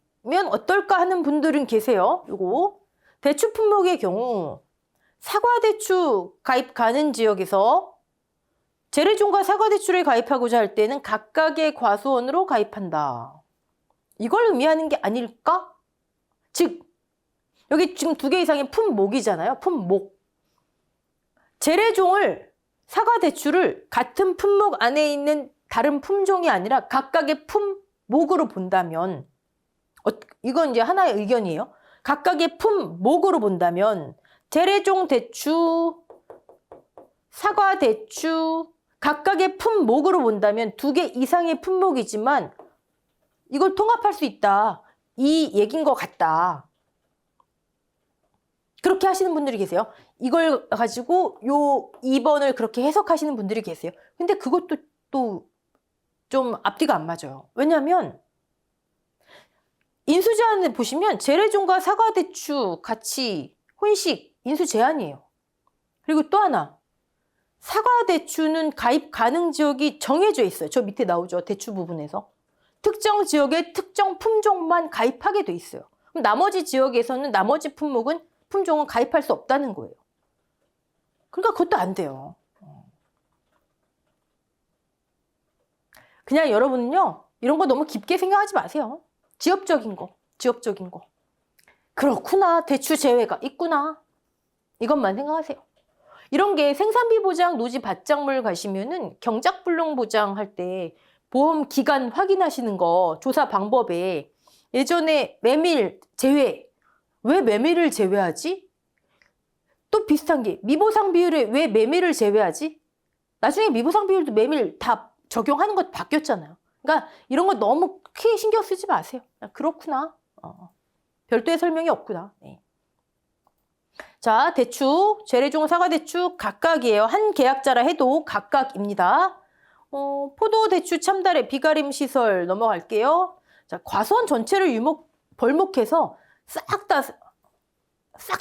Speaker 1: 어떨까 하는 분들은 계세요. 요거 대추 품목의 경우 사과대추 가입 가능 지역에서 재래종과 사과대추를 가입하고자 할 때는 각각의 과수원으로 가입한다. 이걸 의미하는 게 아닐까? 즉 여기 지금 2개 이상의 품목이잖아요. 품목. 재래종을 사과대추를 같은 품목 안에 있는 다른 품종이 아니라 각각의 품목으로 본다면 이건 이제 하나의 의견이에요. 각각의 품목으로 본다면 재래종 대추, 사과 대추 각각의 품목으로 본다면 2개 이상의 품목이지만 이걸 통합할 수 있다. 이 얘기인 것 같다. 그렇게 하시는 분들이 계세요. 이걸 가지고 요 2번을 그렇게 해석하시는 분들이 계세요. 근데 그것도 또 좀 앞뒤가 안 맞아요. 왜냐하면 인수 제한을 보시면 재래종과 사과대추 같이 혼식 인수 제한이에요. 그리고 또 하나 사과대추는 가입 가능 지역이 정해져 있어요. 저 밑에 나오죠. 대추 부분에서. 특정 지역의 특정 품종만 가입하게 돼 있어요. 그럼 나머지 지역에서는 나머지 품종은 가입할 수 없다는 거예요. 그러니까 그것도 안 돼요. 그냥 여러분은요. 이런 거 너무 깊게 생각하지 마세요. 지엽적인 거. 그렇구나. 대추 제외가 있구나. 이것만 생각하세요. 이런 게 생산비 보장, 노지 밭작물 가시면은 경작불능 보장할 때 보험 기간 확인하시는 거 조사 방법에 예전에 메밀 제외. 왜 메밀을 제외하지? 또 비슷한 게 미보상 비율에 왜 메밀을 제외하지? 나중에 미보상 비율도 메밀 다 적용하는 것 바뀌었잖아요. 그러니까 이런 거 너무 크게 신경 쓰지 마세요. 그렇구나. 별도의 설명이 없구나. 네. 자, 대추, 재래종, 사과대추 각각이에요. 한 계약자라 해도 각각입니다. 포도, 대추, 참다래, 비가림 시설 넘어갈게요. 자, 과수원 전체를 벌목해서 싹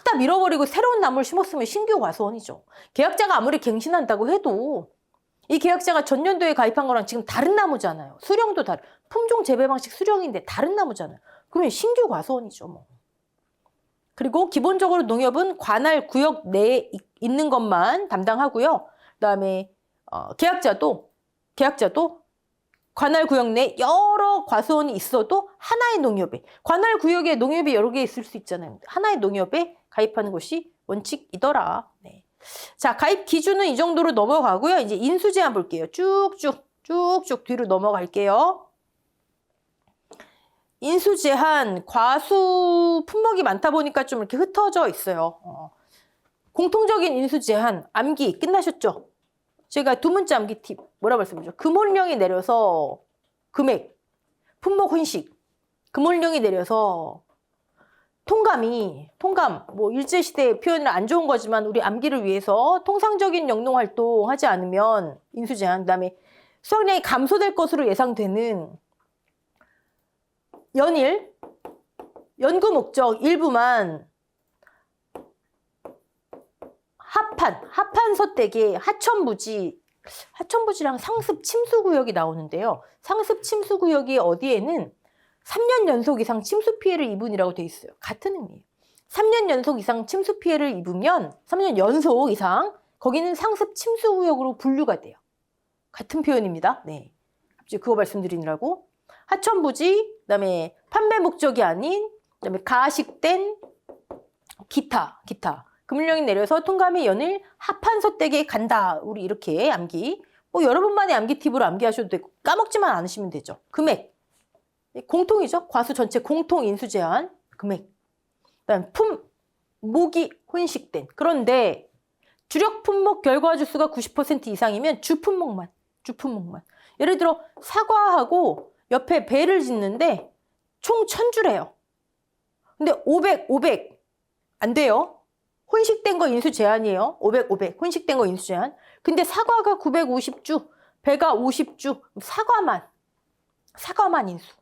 Speaker 1: 다 밀어버리고 새로운 나무를 심었으면 신규 과수원이죠. 계약자가 아무리 갱신한다고 해도 이 계약자가 전년도에 가입한 거랑 지금 다른 나무잖아요. 수령도 다른, 품종 재배 방식 수령인데 다른 나무잖아요. 그러면 신규 과수원이죠, 뭐. 그리고 기본적으로 농협은 관할 구역 내에 있는 것만 담당하고요. 그다음에 계약자도 관할 구역 내 여러 과수원이 있어도 하나의 농협에, 관할 구역에 농협이 여러 개 있을 수 있잖아요. 하나의 농협에 가입하는 것이 원칙이더라. 네. 자, 가입 기준은 이 정도로 넘어가고요. 이제 인수 제한 볼게요. 쭉쭉 뒤로 넘어갈게요. 인수 제한, 과수 품목이 많다 보니까 좀 이렇게 흩어져 있어요. 공통적인 인수 제한, 암기 끝나셨죠? 제가 두 문자 암기 팁 뭐라 말씀드렸죠? 금올령이 내려서 금액, 품목 혼식, 금올령이 내려서 통감, 뭐 일제시대 표현은 안 좋은 거지만 우리 암기를 위해서 통상적인 영농 활동 하지 않으면 인수 제한, 그다음에 수확량이 감소될 것으로 예상되는 연일, 연구 목적 일부만 하판 서대계 하천부지랑 상습 침수구역이 나오는데요. 상습 침수구역이 어디에는 3년 연속 이상 침수 피해를 입은이라고 돼 있어요. 같은 의미예요. 3년 연속 이상 침수 피해를 입으면 3년 연속 이상 거기는 상습 침수구역으로 분류가 돼요. 같은 표현입니다. 네, 갑자기 그거 말씀드리느라고. 하천부지, 그다음에 판매 목적이 아닌, 그다음에 가식된 기타. 금융령이 내려서 통감이 연일 하판서댁에 간다. 우리 이렇게 암기. 뭐 여러분만의 암기 팁으로 암기하셔도 되고 까먹지만 않으시면 되죠. 금액. 공통이죠. 과수 전체 공통 인수 제한 금액. 그다음 품목이 혼식된. 그런데 주력 품목 결과 주수가 90% 이상이면 주품목만. 예를 들어 사과하고 옆에 배를 짓는데 총 1000주래요. 근데 500 안 돼요. 혼식된 거 인수 제한이에요. 500 혼식된 거 인수 제한. 근데 사과가 950주, 배가 50주, 사과만 인수.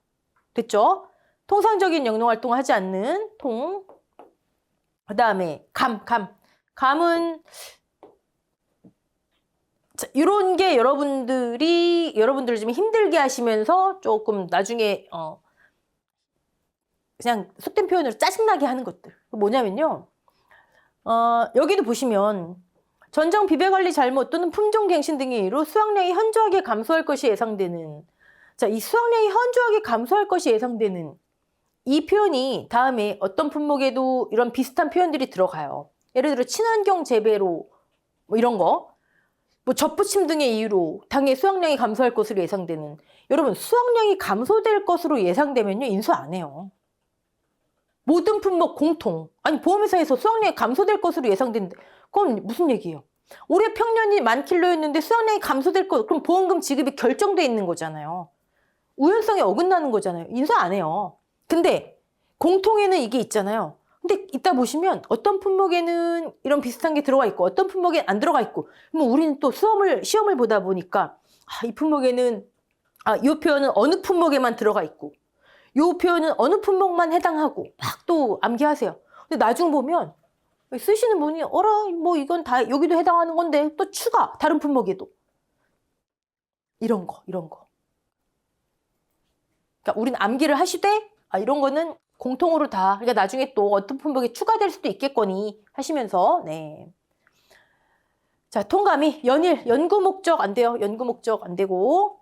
Speaker 1: 됐죠? 통상적인 영농활동 하지 않는 통. 그다음에 감은 이런 게 여러분들을 좀 힘들게 하시면서 조금 나중에 그냥 속된 표현으로 짜증나게 하는 것들. 뭐냐면요. 여기도 보시면 전정 비배관리 잘못 또는 품종갱신 등의 이유로 수확량이 현저하게 감소할 것이 예상되는, 자, 이 수확량이 현저하게 감소할 것이 예상되는 이 표현이 다음에 어떤 품목에도 이런 비슷한 표현들이 들어가요. 예를 들어 친환경 재배로 뭐 이런 거, 뭐 접붙임 등의 이유로 당의 수확량이 감소할 것으로 예상되는. 여러분, 수확량이 감소될 것으로 예상되면요 인수 안 해요. 모든 품목 공통. 아니, 보험회사에서 수확량이 감소될 것으로 예상되는데 그건 무슨 얘기예요? 올해 평년이 10,000킬로였는데 수확량이 감소될 것, 그럼 보험금 지급이 결정돼 있는 거잖아요. 우연성에 어긋나는 거잖아요. 인수 안 해요. 근데 공통에는 이게 있잖아요. 근데 이따 보시면 어떤 품목에는 이런 비슷한 게 들어가 있고 어떤 품목엔 안 들어가 있고, 그럼 우리는 또 시험을 보다 보니까 이 품목에는 이 표현은 어느 품목에만 들어가 있고 이 표현은 어느 품목만 해당하고 막 또 암기하세요. 근데 나중 보면 쓰시는 분이 뭐 이건 다 여기도 해당하는 건데 또 추가 다른 품목에도 이런 거. 그러니까 우리는 암기를 하시되 이런 거는 공통으로 다, 그러니까 나중에 또 어떤 품목이 추가될 수도 있겠거니 하시면서. 네. 자, 통감이 연일 연구 목적 안 돼요. 연구 목적 안 되고.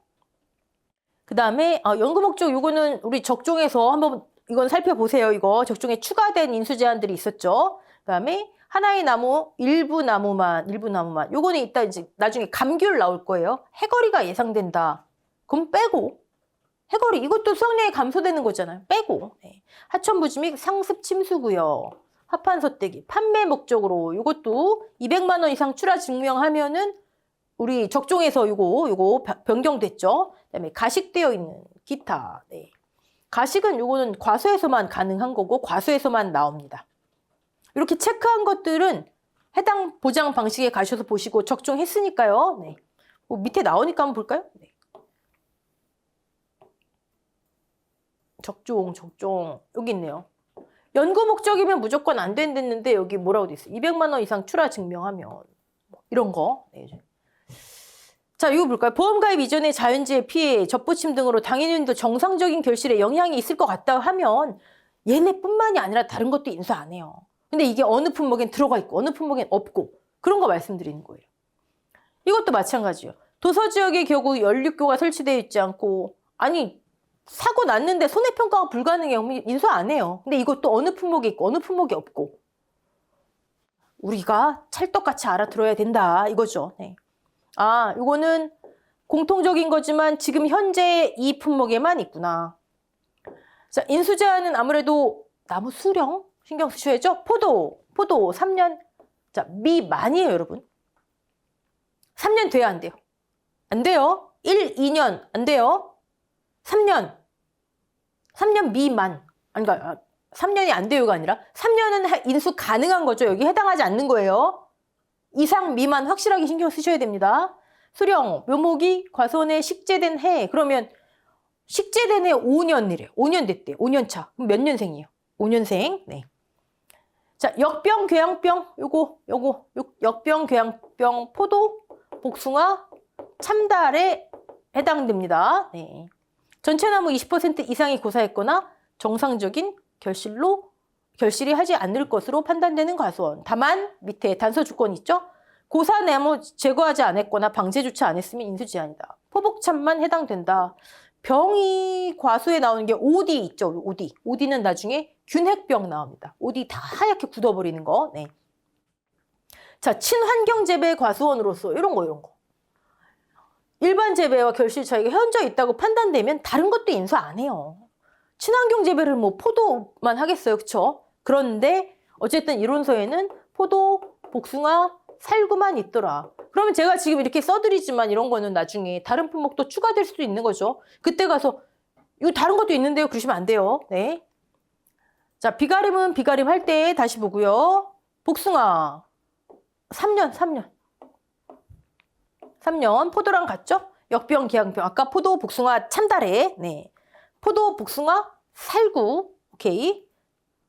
Speaker 1: 그 다음에 연구 목적 요거는 우리 적종에서 한번 이건 살펴보세요. 이거 적종에 추가된 인수 제한들이 있었죠. 그 다음에 하나의 나무, 일부 나무만. 요거는 이따 이제 나중에 감귤 나올 거예요. 해거리가 예상된다. 그럼 빼고. 해거리, 이것도 수확량이 감소되는 거잖아요. 빼고. 네. 하천부지 및 상습 침수구역, 하판서대기, 판매 목적으로 이것도 200만 원 이상 출하 증명하면은 우리 적종에서 요거 변경됐죠. 그다음에 가식되어 있는 기타. 네. 가식은 요거는 과수에서만 가능한 거고 과수에서만 나옵니다. 이렇게 체크한 것들은 해당 보장 방식에 가셔서 보시고 적종했으니까요. 네. 밑에 나오니까 한번 볼까요? 네. 적종 여기 있네요. 연구 목적이면 무조건 안 된댔는데 여기 뭐라고 돼 있어요? 200만 원 이상 출하 증명하면 이런 거. 네. 자, 이거 볼까요? 보험가입 이전의 자연재해 피해, 접붙임 등으로 당해인도 정상적인 결실에 영향이 있을 것 같다 하면 얘네뿐만이 아니라 다른 것도 인수 안 해요. 근데 이게 어느 품목엔 들어가 있고 어느 품목엔 없고 그런 거 말씀드리는 거예요. 이것도 마찬가지예요. 도서지역의 경우 연륙교가 설치되어 있지 않고 아니 사고 났는데 손해평가가 불가능해요. 인수 안 해요. 근데 이것도 어느 품목이 있고 어느 품목이 없고 우리가 찰떡같이 알아들어야 된다 이거죠. 네. 아, 이거는 공통적인 거지만 지금 현재 이 품목에만 있구나. 자, 인수제한은 아무래도 나무 수령 신경 쓰셔야죠. 포도 3년. 자, 미만이에요, 여러분. 3년 돼야 안 돼요. 안 돼요. 1, 2년 안 돼요. 3년 미만. 아니, 그러니까 3년이 안 돼요가 아니라 3년은 인수 가능한 거죠. 여기 해당하지 않는 거예요. 이상 미만 확실하게 신경 쓰셔야 됩니다. 수령, 묘목이 과수원에 식재된 해. 그러면 식재된 해 5년이래요. 5년 됐대요. 5년 차. 그럼 몇 년생이에요? 5년생. 네. 자, 역병, 궤양병. 요거 역병, 궤양병, 포도, 복숭아, 참달에 해당됩니다. 네. 전체 나무 20% 이상이 고사했거나 정상적인 결실이 하지 않을 것으로 판단되는 과수원. 다만 밑에 단서 조건이 있죠. 고사나무 제거하지 않았거나 방제 조치 안 했으면 인수제한이다. 포복참만 해당된다. 병이 과수에 나오는 게 오디 있죠. 오디는 나중에 균핵병 나옵니다. 오디 다 하얗게 굳어버리는 거. 네. 자, 친환경 재배 과수원으로서 이런 거. 일반 재배와 결실 차이가 현저 있다고 판단되면 다른 것도 인수 안 해요. 친환경 재배를 뭐 포도만 하겠어요. 그쵸? 그런데 어쨌든 이론서에는 포도, 복숭아, 살구만 있더라. 그러면 제가 지금 이렇게 써드리지만 이런 거는 나중에 다른 품목도 추가될 수도 있는 거죠. 그때 가서 이거 다른 것도 있는데요. 그러시면 안 돼요. 네. 자, 비가림은 비가림 할 때 다시 보고요. 복숭아 3년 포도랑 같죠? 역병, 기양병. 아까 포도, 복숭아, 참다래. 네. 포도, 복숭아, 살구. 오케이.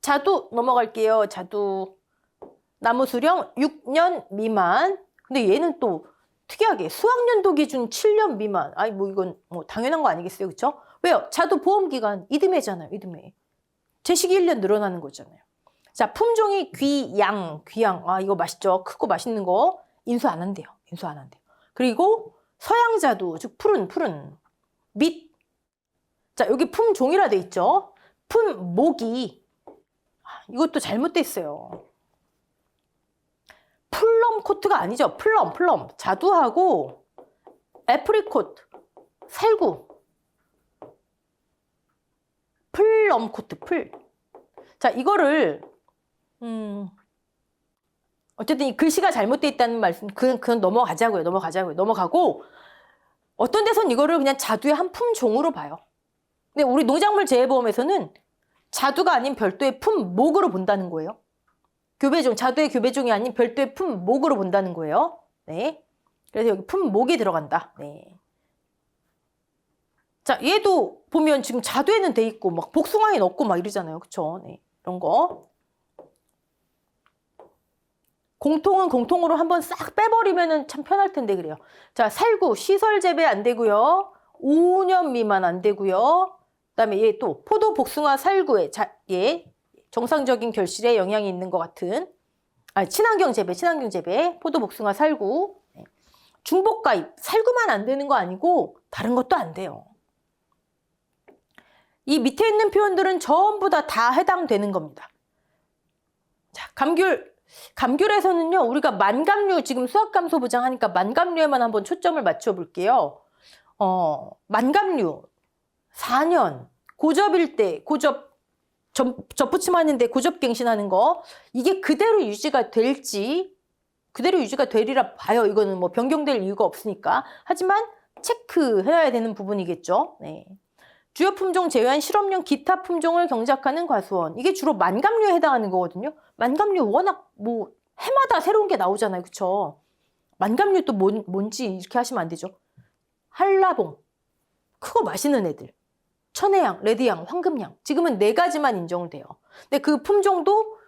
Speaker 1: 자두 넘어갈게요. 자두. 나무 수령 6년 미만. 근데 얘는 또 특이하게 수학연도 기준 7년 미만. 아니 뭐 이건 뭐 당연한 거 아니겠어요. 그렇죠? 왜요? 자두 보험 기간 이듬해잖아요. 이듬해. 제식이 1년 늘어나는 거잖아요. 자, 품종이 귀양. 아, 이거 맛있죠? 크고 맛있는 거 인수 안 한대요. 그리고 서양자두, 즉 푸른 밑. 자, 여기 품종이라 돼 있죠. 품목이 이것도 잘못됐어요. 플럼 코트가 아니죠. 플럼. 자두하고 애프리콧, 살구. 플럼 코트, 자, 이거를 어쨌든 이 글씨가 잘못돼 있다는 말씀, 그건 넘어가고 어떤 데선 이거를 그냥 자두의 한 품종으로 봐요. 근데 우리 농작물 재해보험에서는 자두가 아닌 별도의 품목으로 본다는 거예요. 자두의 교배종이 아닌 별도의 품목으로 본다는 거예요. 네. 그래서 여기 품목이 들어간다. 네. 자, 얘도 보면 지금 자두에는 돼 있고, 막 복숭아에는 없고 막 이러잖아요. 그쵸? 네. 이런 거. 공통은 공통으로 한번 싹 빼버리면 참 편할 텐데 그래요. 자, 살구, 시설 재배 안 되고요. 5년 미만 안 되고요. 그다음에 얘 또 포도, 복숭아, 살구에 얘 정상적인 결실에 영향이 있는 것 같은 친환경 재배, 포도, 복숭아, 살구. 네. 중복가입, 살구만 안 되는 거 아니고 다른 것도 안 돼요. 이 밑에 있는 표현들은 전부 다 해당되는 겁니다. 자, 감귤에서는요, 우리가 만감류, 지금 수학감소부장 하니까 만감류에만 한번 초점을 맞춰볼게요. 만감류, 4년, 고접일 때, 접붙임하는데 고접갱신하는 거, 이게 그대로 유지가 되리라 봐요. 이거는 뭐 변경될 이유가 없으니까. 하지만 체크해야 되는 부분이겠죠. 네. 주요 품종 제외한 실험용 기타 품종을 경작하는 과수원. 이게 주로 만감류에 해당하는 거거든요. 만감류 워낙 뭐 해마다 새로운 게 나오잖아요. 그쵸? 만감류 또 뭔지 이렇게 하시면 안 되죠. 한라봉, 크고 맛있는 애들. 천혜향, 레드향, 황금향. 지금은 4가지만 인정을 돼요. 근데 그 품종도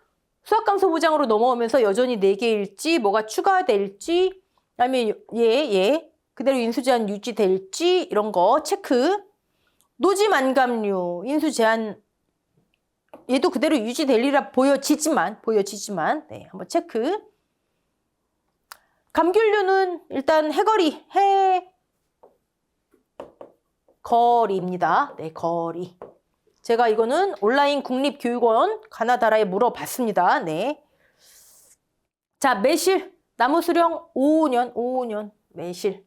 Speaker 1: 수학감소부장으로 넘어오면서 여전히 4개일지 뭐가 추가될지 아니면 얘 그대로 인수제한 유지될지 이런 거 체크. 노지만감류 인수제한 얘도 그대로 유지될리라 보여지지만 네, 한번 체크. 감귤류는 일단 해거리입니다. 네, 거리. 제가 이거는 온라인 국립교육원 가나다라에 물어봤습니다. 네. 자, 매실 나무수령 5년 매실.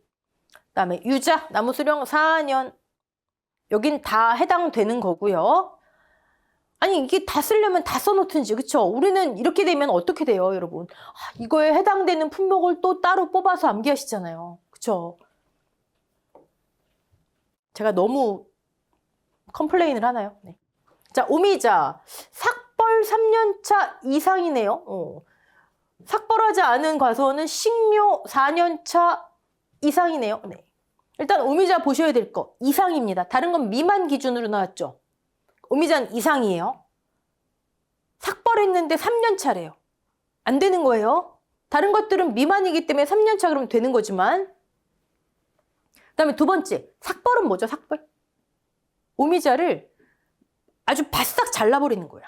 Speaker 1: 그다음에 유자 나무수령 4년. 여긴 다 해당되는 거고요. 아니 이게 다 쓰려면 다 써놓든지 그쵸? 우리는 이렇게 되면 어떻게 돼요 여러분? 이거에 해당되는 품목을 또 따로 뽑아서 암기하시잖아요. 그쵸? 제가 너무 컴플레인을 하나요? 네. 자, 오미자 삭벌 3년차 이상이네요. 삭벌하지 않은 과수원은 식묘 4년차 이상이네요. 네. 일단 오미자 보셔야 될 거 이상입니다. 다른 건 미만 기준으로 나왔죠. 오미자는 이상이에요. 삭벌했는데 3년 차래요. 안 되는 거예요. 다른 것들은 미만이기 때문에 3년 차 그러면 되는 거지만. 그다음에 두 번째, 삭벌은 뭐죠? 삭벌? 오미자를 아주 바싹 잘라버리는 거예요.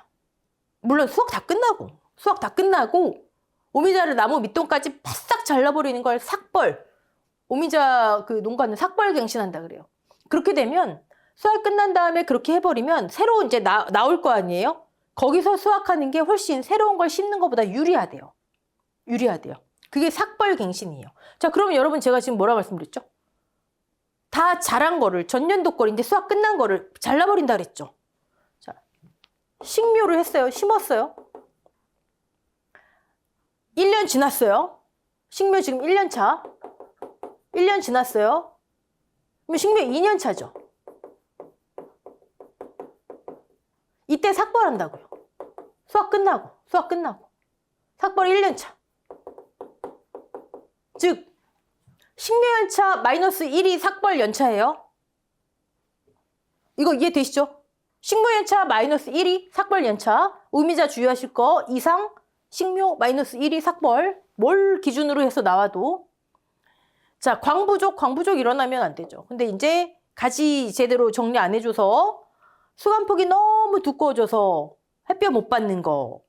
Speaker 1: 물론 수확 다 끝나고 오미자를 나무 밑동까지 바싹 잘라버리는 걸 삭벌. 오미자 그 농가는 삭벌갱신한다 그래요. 그렇게 되면 수확 끝난 다음에 그렇게 해버리면 새로 이제 나올 거 아니에요? 거기서 수확하는 게 훨씬 새로운 걸 심는 것보다 유리하대요. 그게 삭벌갱신이에요. 자, 그러면 여러분 제가 지금 뭐라 말씀드렸죠? 다 자란 거를 전년도 거를 이제 수확 끝난 거를 잘라버린다 그랬죠. 자, 식묘를 했어요. 심었어요. 1년 지났어요. 식묘 지금 1년 차. 1년 지났어요. 그럼 식묘 2년 차죠. 이때 삭벌한다고요. 수확 끝나고. 삭벌 1년 차. 즉 식묘 연차 마이너스 1이 삭벌 연차예요. 이거 이해되시죠? 식묘 연차 마이너스 1이 삭벌 연차. 오미자 주의하실 거 이상 식묘 마이너스 1이 삭벌. 뭘 기준으로 해서 나와도. 자, 광부족 일어나면 안 되죠. 근데 이제 가지 제대로 정리 안 해줘서 수감폭이 너무 두꺼워져서 햇볕 못 받는 거.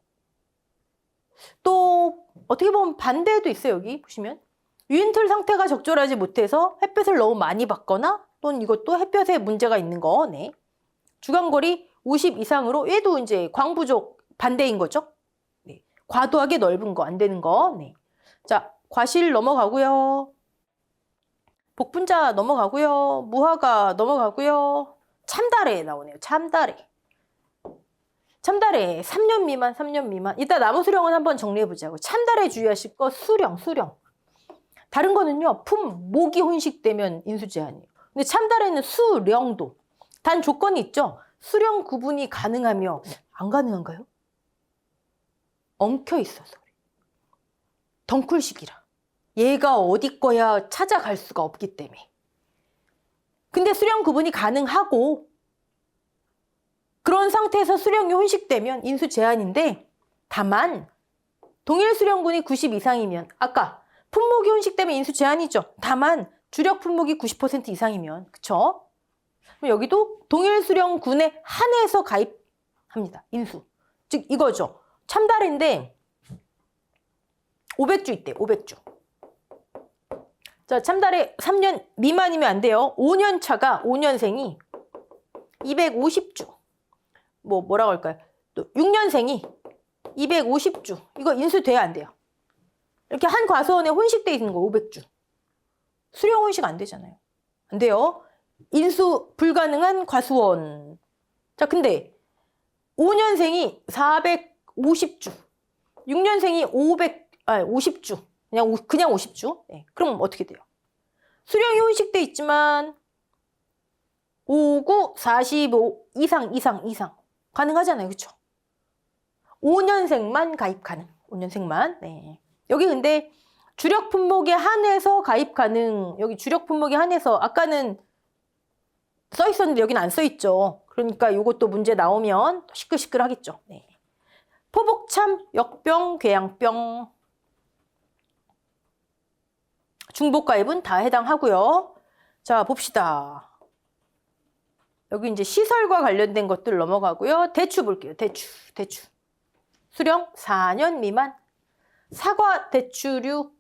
Speaker 1: 또 어떻게 보면 반대도 있어요. 여기 보시면 유인틀 상태가 적절하지 못해서 햇볕을 너무 많이 받거나 또는 이것도 햇볕에 문제가 있는 거. 네. 주간거리 50 이상으로 얘도 이제 광부족 반대인 거죠. 네. 과도하게 넓은 거 안 되는 거. 네. 자, 과실 넘어가고요. 복분자 넘어가고요. 무화과 넘어가고요. 참다래 나오네요. 참다래 3년 미만. 이따 나무수령은 한번 정리해보자고. 참다래 주의하실 거 수령. 다른 거는요. 품목이 혼식되면 인수제한이에요. 근데 참다래는 수령도. 단 조건이 있죠. 수령 구분이 가능하며 안 가능한가요? 엉켜 있어서 그래. 덩쿨식이라. 얘가 어디 거야 찾아갈 수가 없기 때문에. 근데 수령 구분이 가능하고 그런 상태에서 수령이 혼식되면 인수 제한인데 다만 동일 수령군이 90 이상이면 아까 품목이 혼식되면 인수 제한이죠. 다만 주력 품목이 90% 이상이면 그쵸? 그럼 여기도 동일 수령군에 한해서 가입합니다. 인수. 즉 이거죠. 참다래인데 500주 있대. 500주. 자, 참다래 3년 미만이면 안 돼요. 5년 차가 5년생이 250주. 뭐라고 할까요? 또 6년생이 250주. 이거 인수돼야 안 돼요. 이렇게 한 과수원에 혼식돼 있는 거 500주. 수령 혼식 안 되잖아요. 안 돼요. 인수 불가능한 과수원. 자, 근데 5년생이 450주. 6년생이 50주. 그냥 50주. 네. 그럼 어떻게 돼요? 수령이 혼식돼 있지만 59, 45 이상. 가능하잖아요. 그쵸? 5년생만 가입 가능. 5년생만. 네. 여기 근데 주력 품목에 한해서 가입 가능. 여기 주력 품목에 한해서 아까는 써 있었는데 여기는 안 써 있죠. 그러니까 이것도 문제 나오면 시끌시끌 하겠죠. 네. 포복참, 역병, 궤양병. 중복가입은 다 해당하고요. 자, 봅시다. 여기 이제 시설과 관련된 것들 넘어가고요. 대추 볼게요. 대추. 수령 4년 미만. 사과 대추류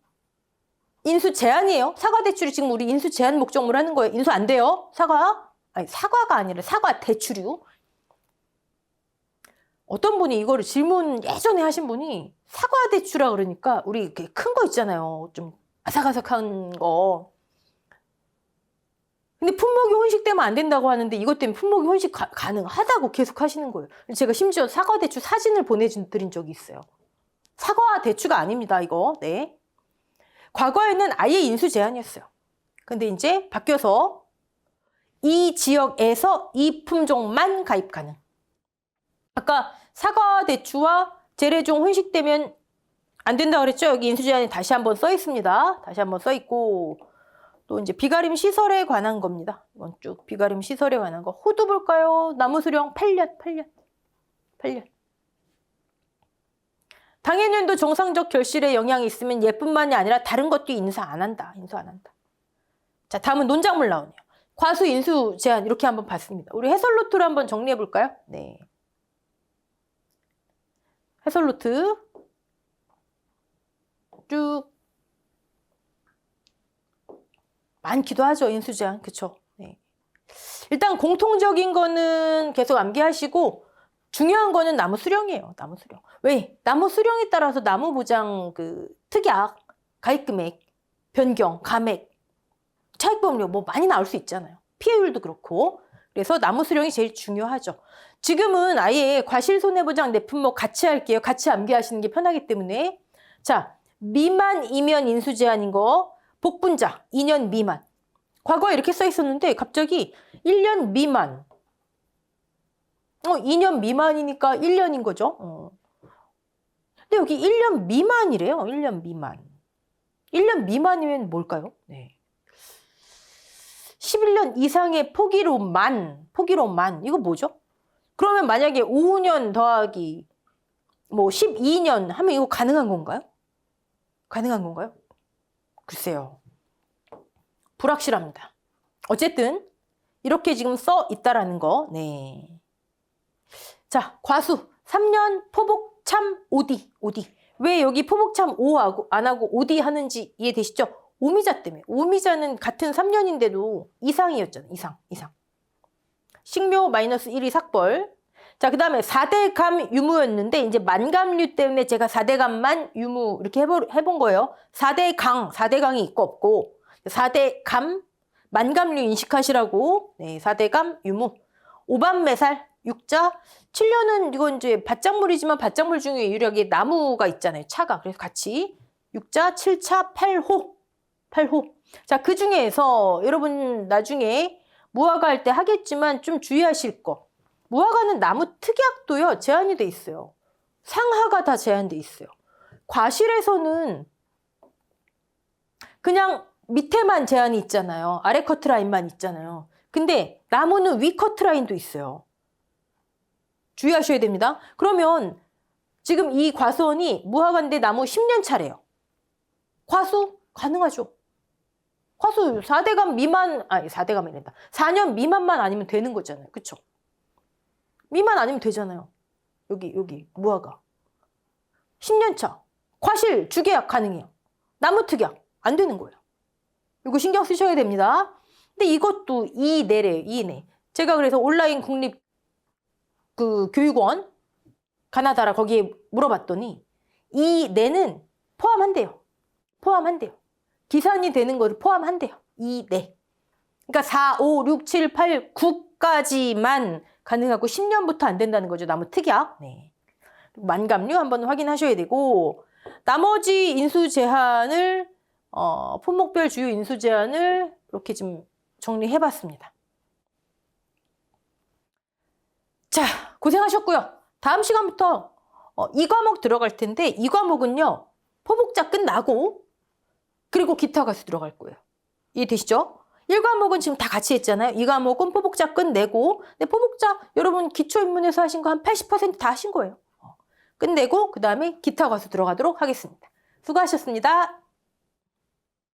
Speaker 1: 인수 제한이에요. 사과 대추류 지금 우리 인수 제한 목적물 하는 거예요. 인수 안 돼요. 사과? 아니, 사과가 아니라 사과 대추류. 어떤 분이 이거를 질문 예전에 하신 분이 사과 대추라 그러니까 우리 큰 거 있잖아요. 좀 아삭아삭한 거. 근데 품목이 혼식되면 안 된다고 하는데 이것 때문에 품목이 혼식 가능하다고 계속 하시는 거예요. 제가 심지어 사과 대추 사진을 보내드린 적이 있어요. 사과 대추가 아닙니다, 이거. 네. 과거에는 아예 인수 제한이었어요. 근데 이제 바뀌어서 이 지역에서 이 품종만 가입 가능. 아까 사과 대추와 재래종 혼식되면 안 된다 그랬죠? 여기 인수 제한이 다시 한번 써 있습니다. 다시 한번 써 있고 또 이제 비가림 시설에 관한 겁니다. 이건 쭉 비가림 시설에 관한 거. 호두 볼까요? 나무 수령 8년. 당해년도 정상적 결실에 영향이 있으면 얘뿐만이 아니라 다른 것도 인수 안 한다. 자, 다음은 논작물 나오네요. 과수 인수 제한 이렇게 한번 봤습니다. 우리 해설 노트를 한번 정리해 볼까요? 네. 해설 노트 쭉 많기도 하죠. 인수 제한. 그쵸? 네. 일단 공통적인 거는 계속 암기하시고 중요한 거는 나무 수령이에요. 나무 수령. 왜? 나무 수령에 따라서 나무 보장 특약, 가입 금액, 변경, 감액, 차익보험료 뭐 많이 나올 수 있잖아요. 피해율도 그렇고. 그래서 나무 수령이 제일 중요하죠. 지금은 아예 과실손해보장 내품목 같이 할게요. 같이 암기하시는 게 편하기 때문에. 자, 미만이면 인수 제한인 거. 복분자 2년 미만. 과거에 이렇게 써 있었는데 갑자기 1년 미만. 2년 미만이니까 1년인 거죠. 근데 여기 1년 미만이래요. 1년 미만. 1년 미만이면 뭘까요? 네. 11년 이상의 포기로만. 이거 뭐죠? 그러면 만약에 5년 더하기 뭐 12년 하면 이거 가능한 건가요? 글쎄요. 불확실합니다. 어쨌든 이렇게 지금 써 있다라는 거. 네. 자, 과수 3년 포복참 오디. 왜 여기 포복참 안 하고 오디 하는지 이해되시죠? 오미자 때문에. 오미자는 같은 3년인데도 이상이었잖아요. 이상. 식묘 -1이 삭벌. 자, 그 다음에 4대감 유무였는데 이제 만감류 때문에 제가 4대감만 유무 이렇게 해본 거예요. 4대강이 있고 없고 4대감 만감류 인식하시라고. 네, 4대감 유무. 5반매살 6자 7년은 이건 이제 밭작물이지만 밭작물 중에 유력에 나무가 있잖아요. 차가. 그래서 같이 6자 7차 8호. 자, 그 중에서 여러분 나중에 무화과 할 때 하겠지만 좀 주의하실 거. 무화과는 나무 특약도요 제한이 돼 있어요. 상하가 다 제한돼 있어요. 과실에서는 그냥 밑에만 제한이 있잖아요. 아래 커트라인만 있잖아요. 근데 나무는 위 커트라인도 있어요. 주의하셔야 됩니다. 그러면 지금 이 과수원이 무화과인데 나무 10년 차래요. 과수 가능하죠. 과수 4대감 미만, 4대감이란다. 4년 미만만 아니면 되는 거잖아요. 그쵸? 미만 아니면 되잖아요. 여기 무화과 10년 차 과실 주계약 가능해요. 나무 특약 안 되는 거예요. 이거 신경 쓰셔야 됩니다. 근데 이것도 이내래요. 이내. 제가 그래서 온라인 국립 교육원 가나다라 거기에 물어봤더니 이내는 포함한대요. 기산이 되는 거를 포함한대요. 이내. 그러니까 4, 5, 6, 7, 8, 9까지만 가능하고 10년부터 안 된다는 거죠. 나무 특약. 네. 만감류 한번 확인하셔야 되고 나머지 인수 제한을 품목별 주요 인수 제한을 이렇게 좀 정리해봤습니다. 자, 고생하셨고요. 다음 시간부터 이 과목 들어갈 텐데 이 과목은요. 포복자 끝나고 그리고 기타 가수 들어갈 거예요. 이해되시죠? 1과목은 지금 다 같이 했잖아요. 2과목은 포복자 끝내고 근데 포복자 여러분 기초입문에서 하신 거 한 80% 다 하신 거예요. 끝내고 그 다음에 기타 가수 들어가도록 하겠습니다. 수고하셨습니다.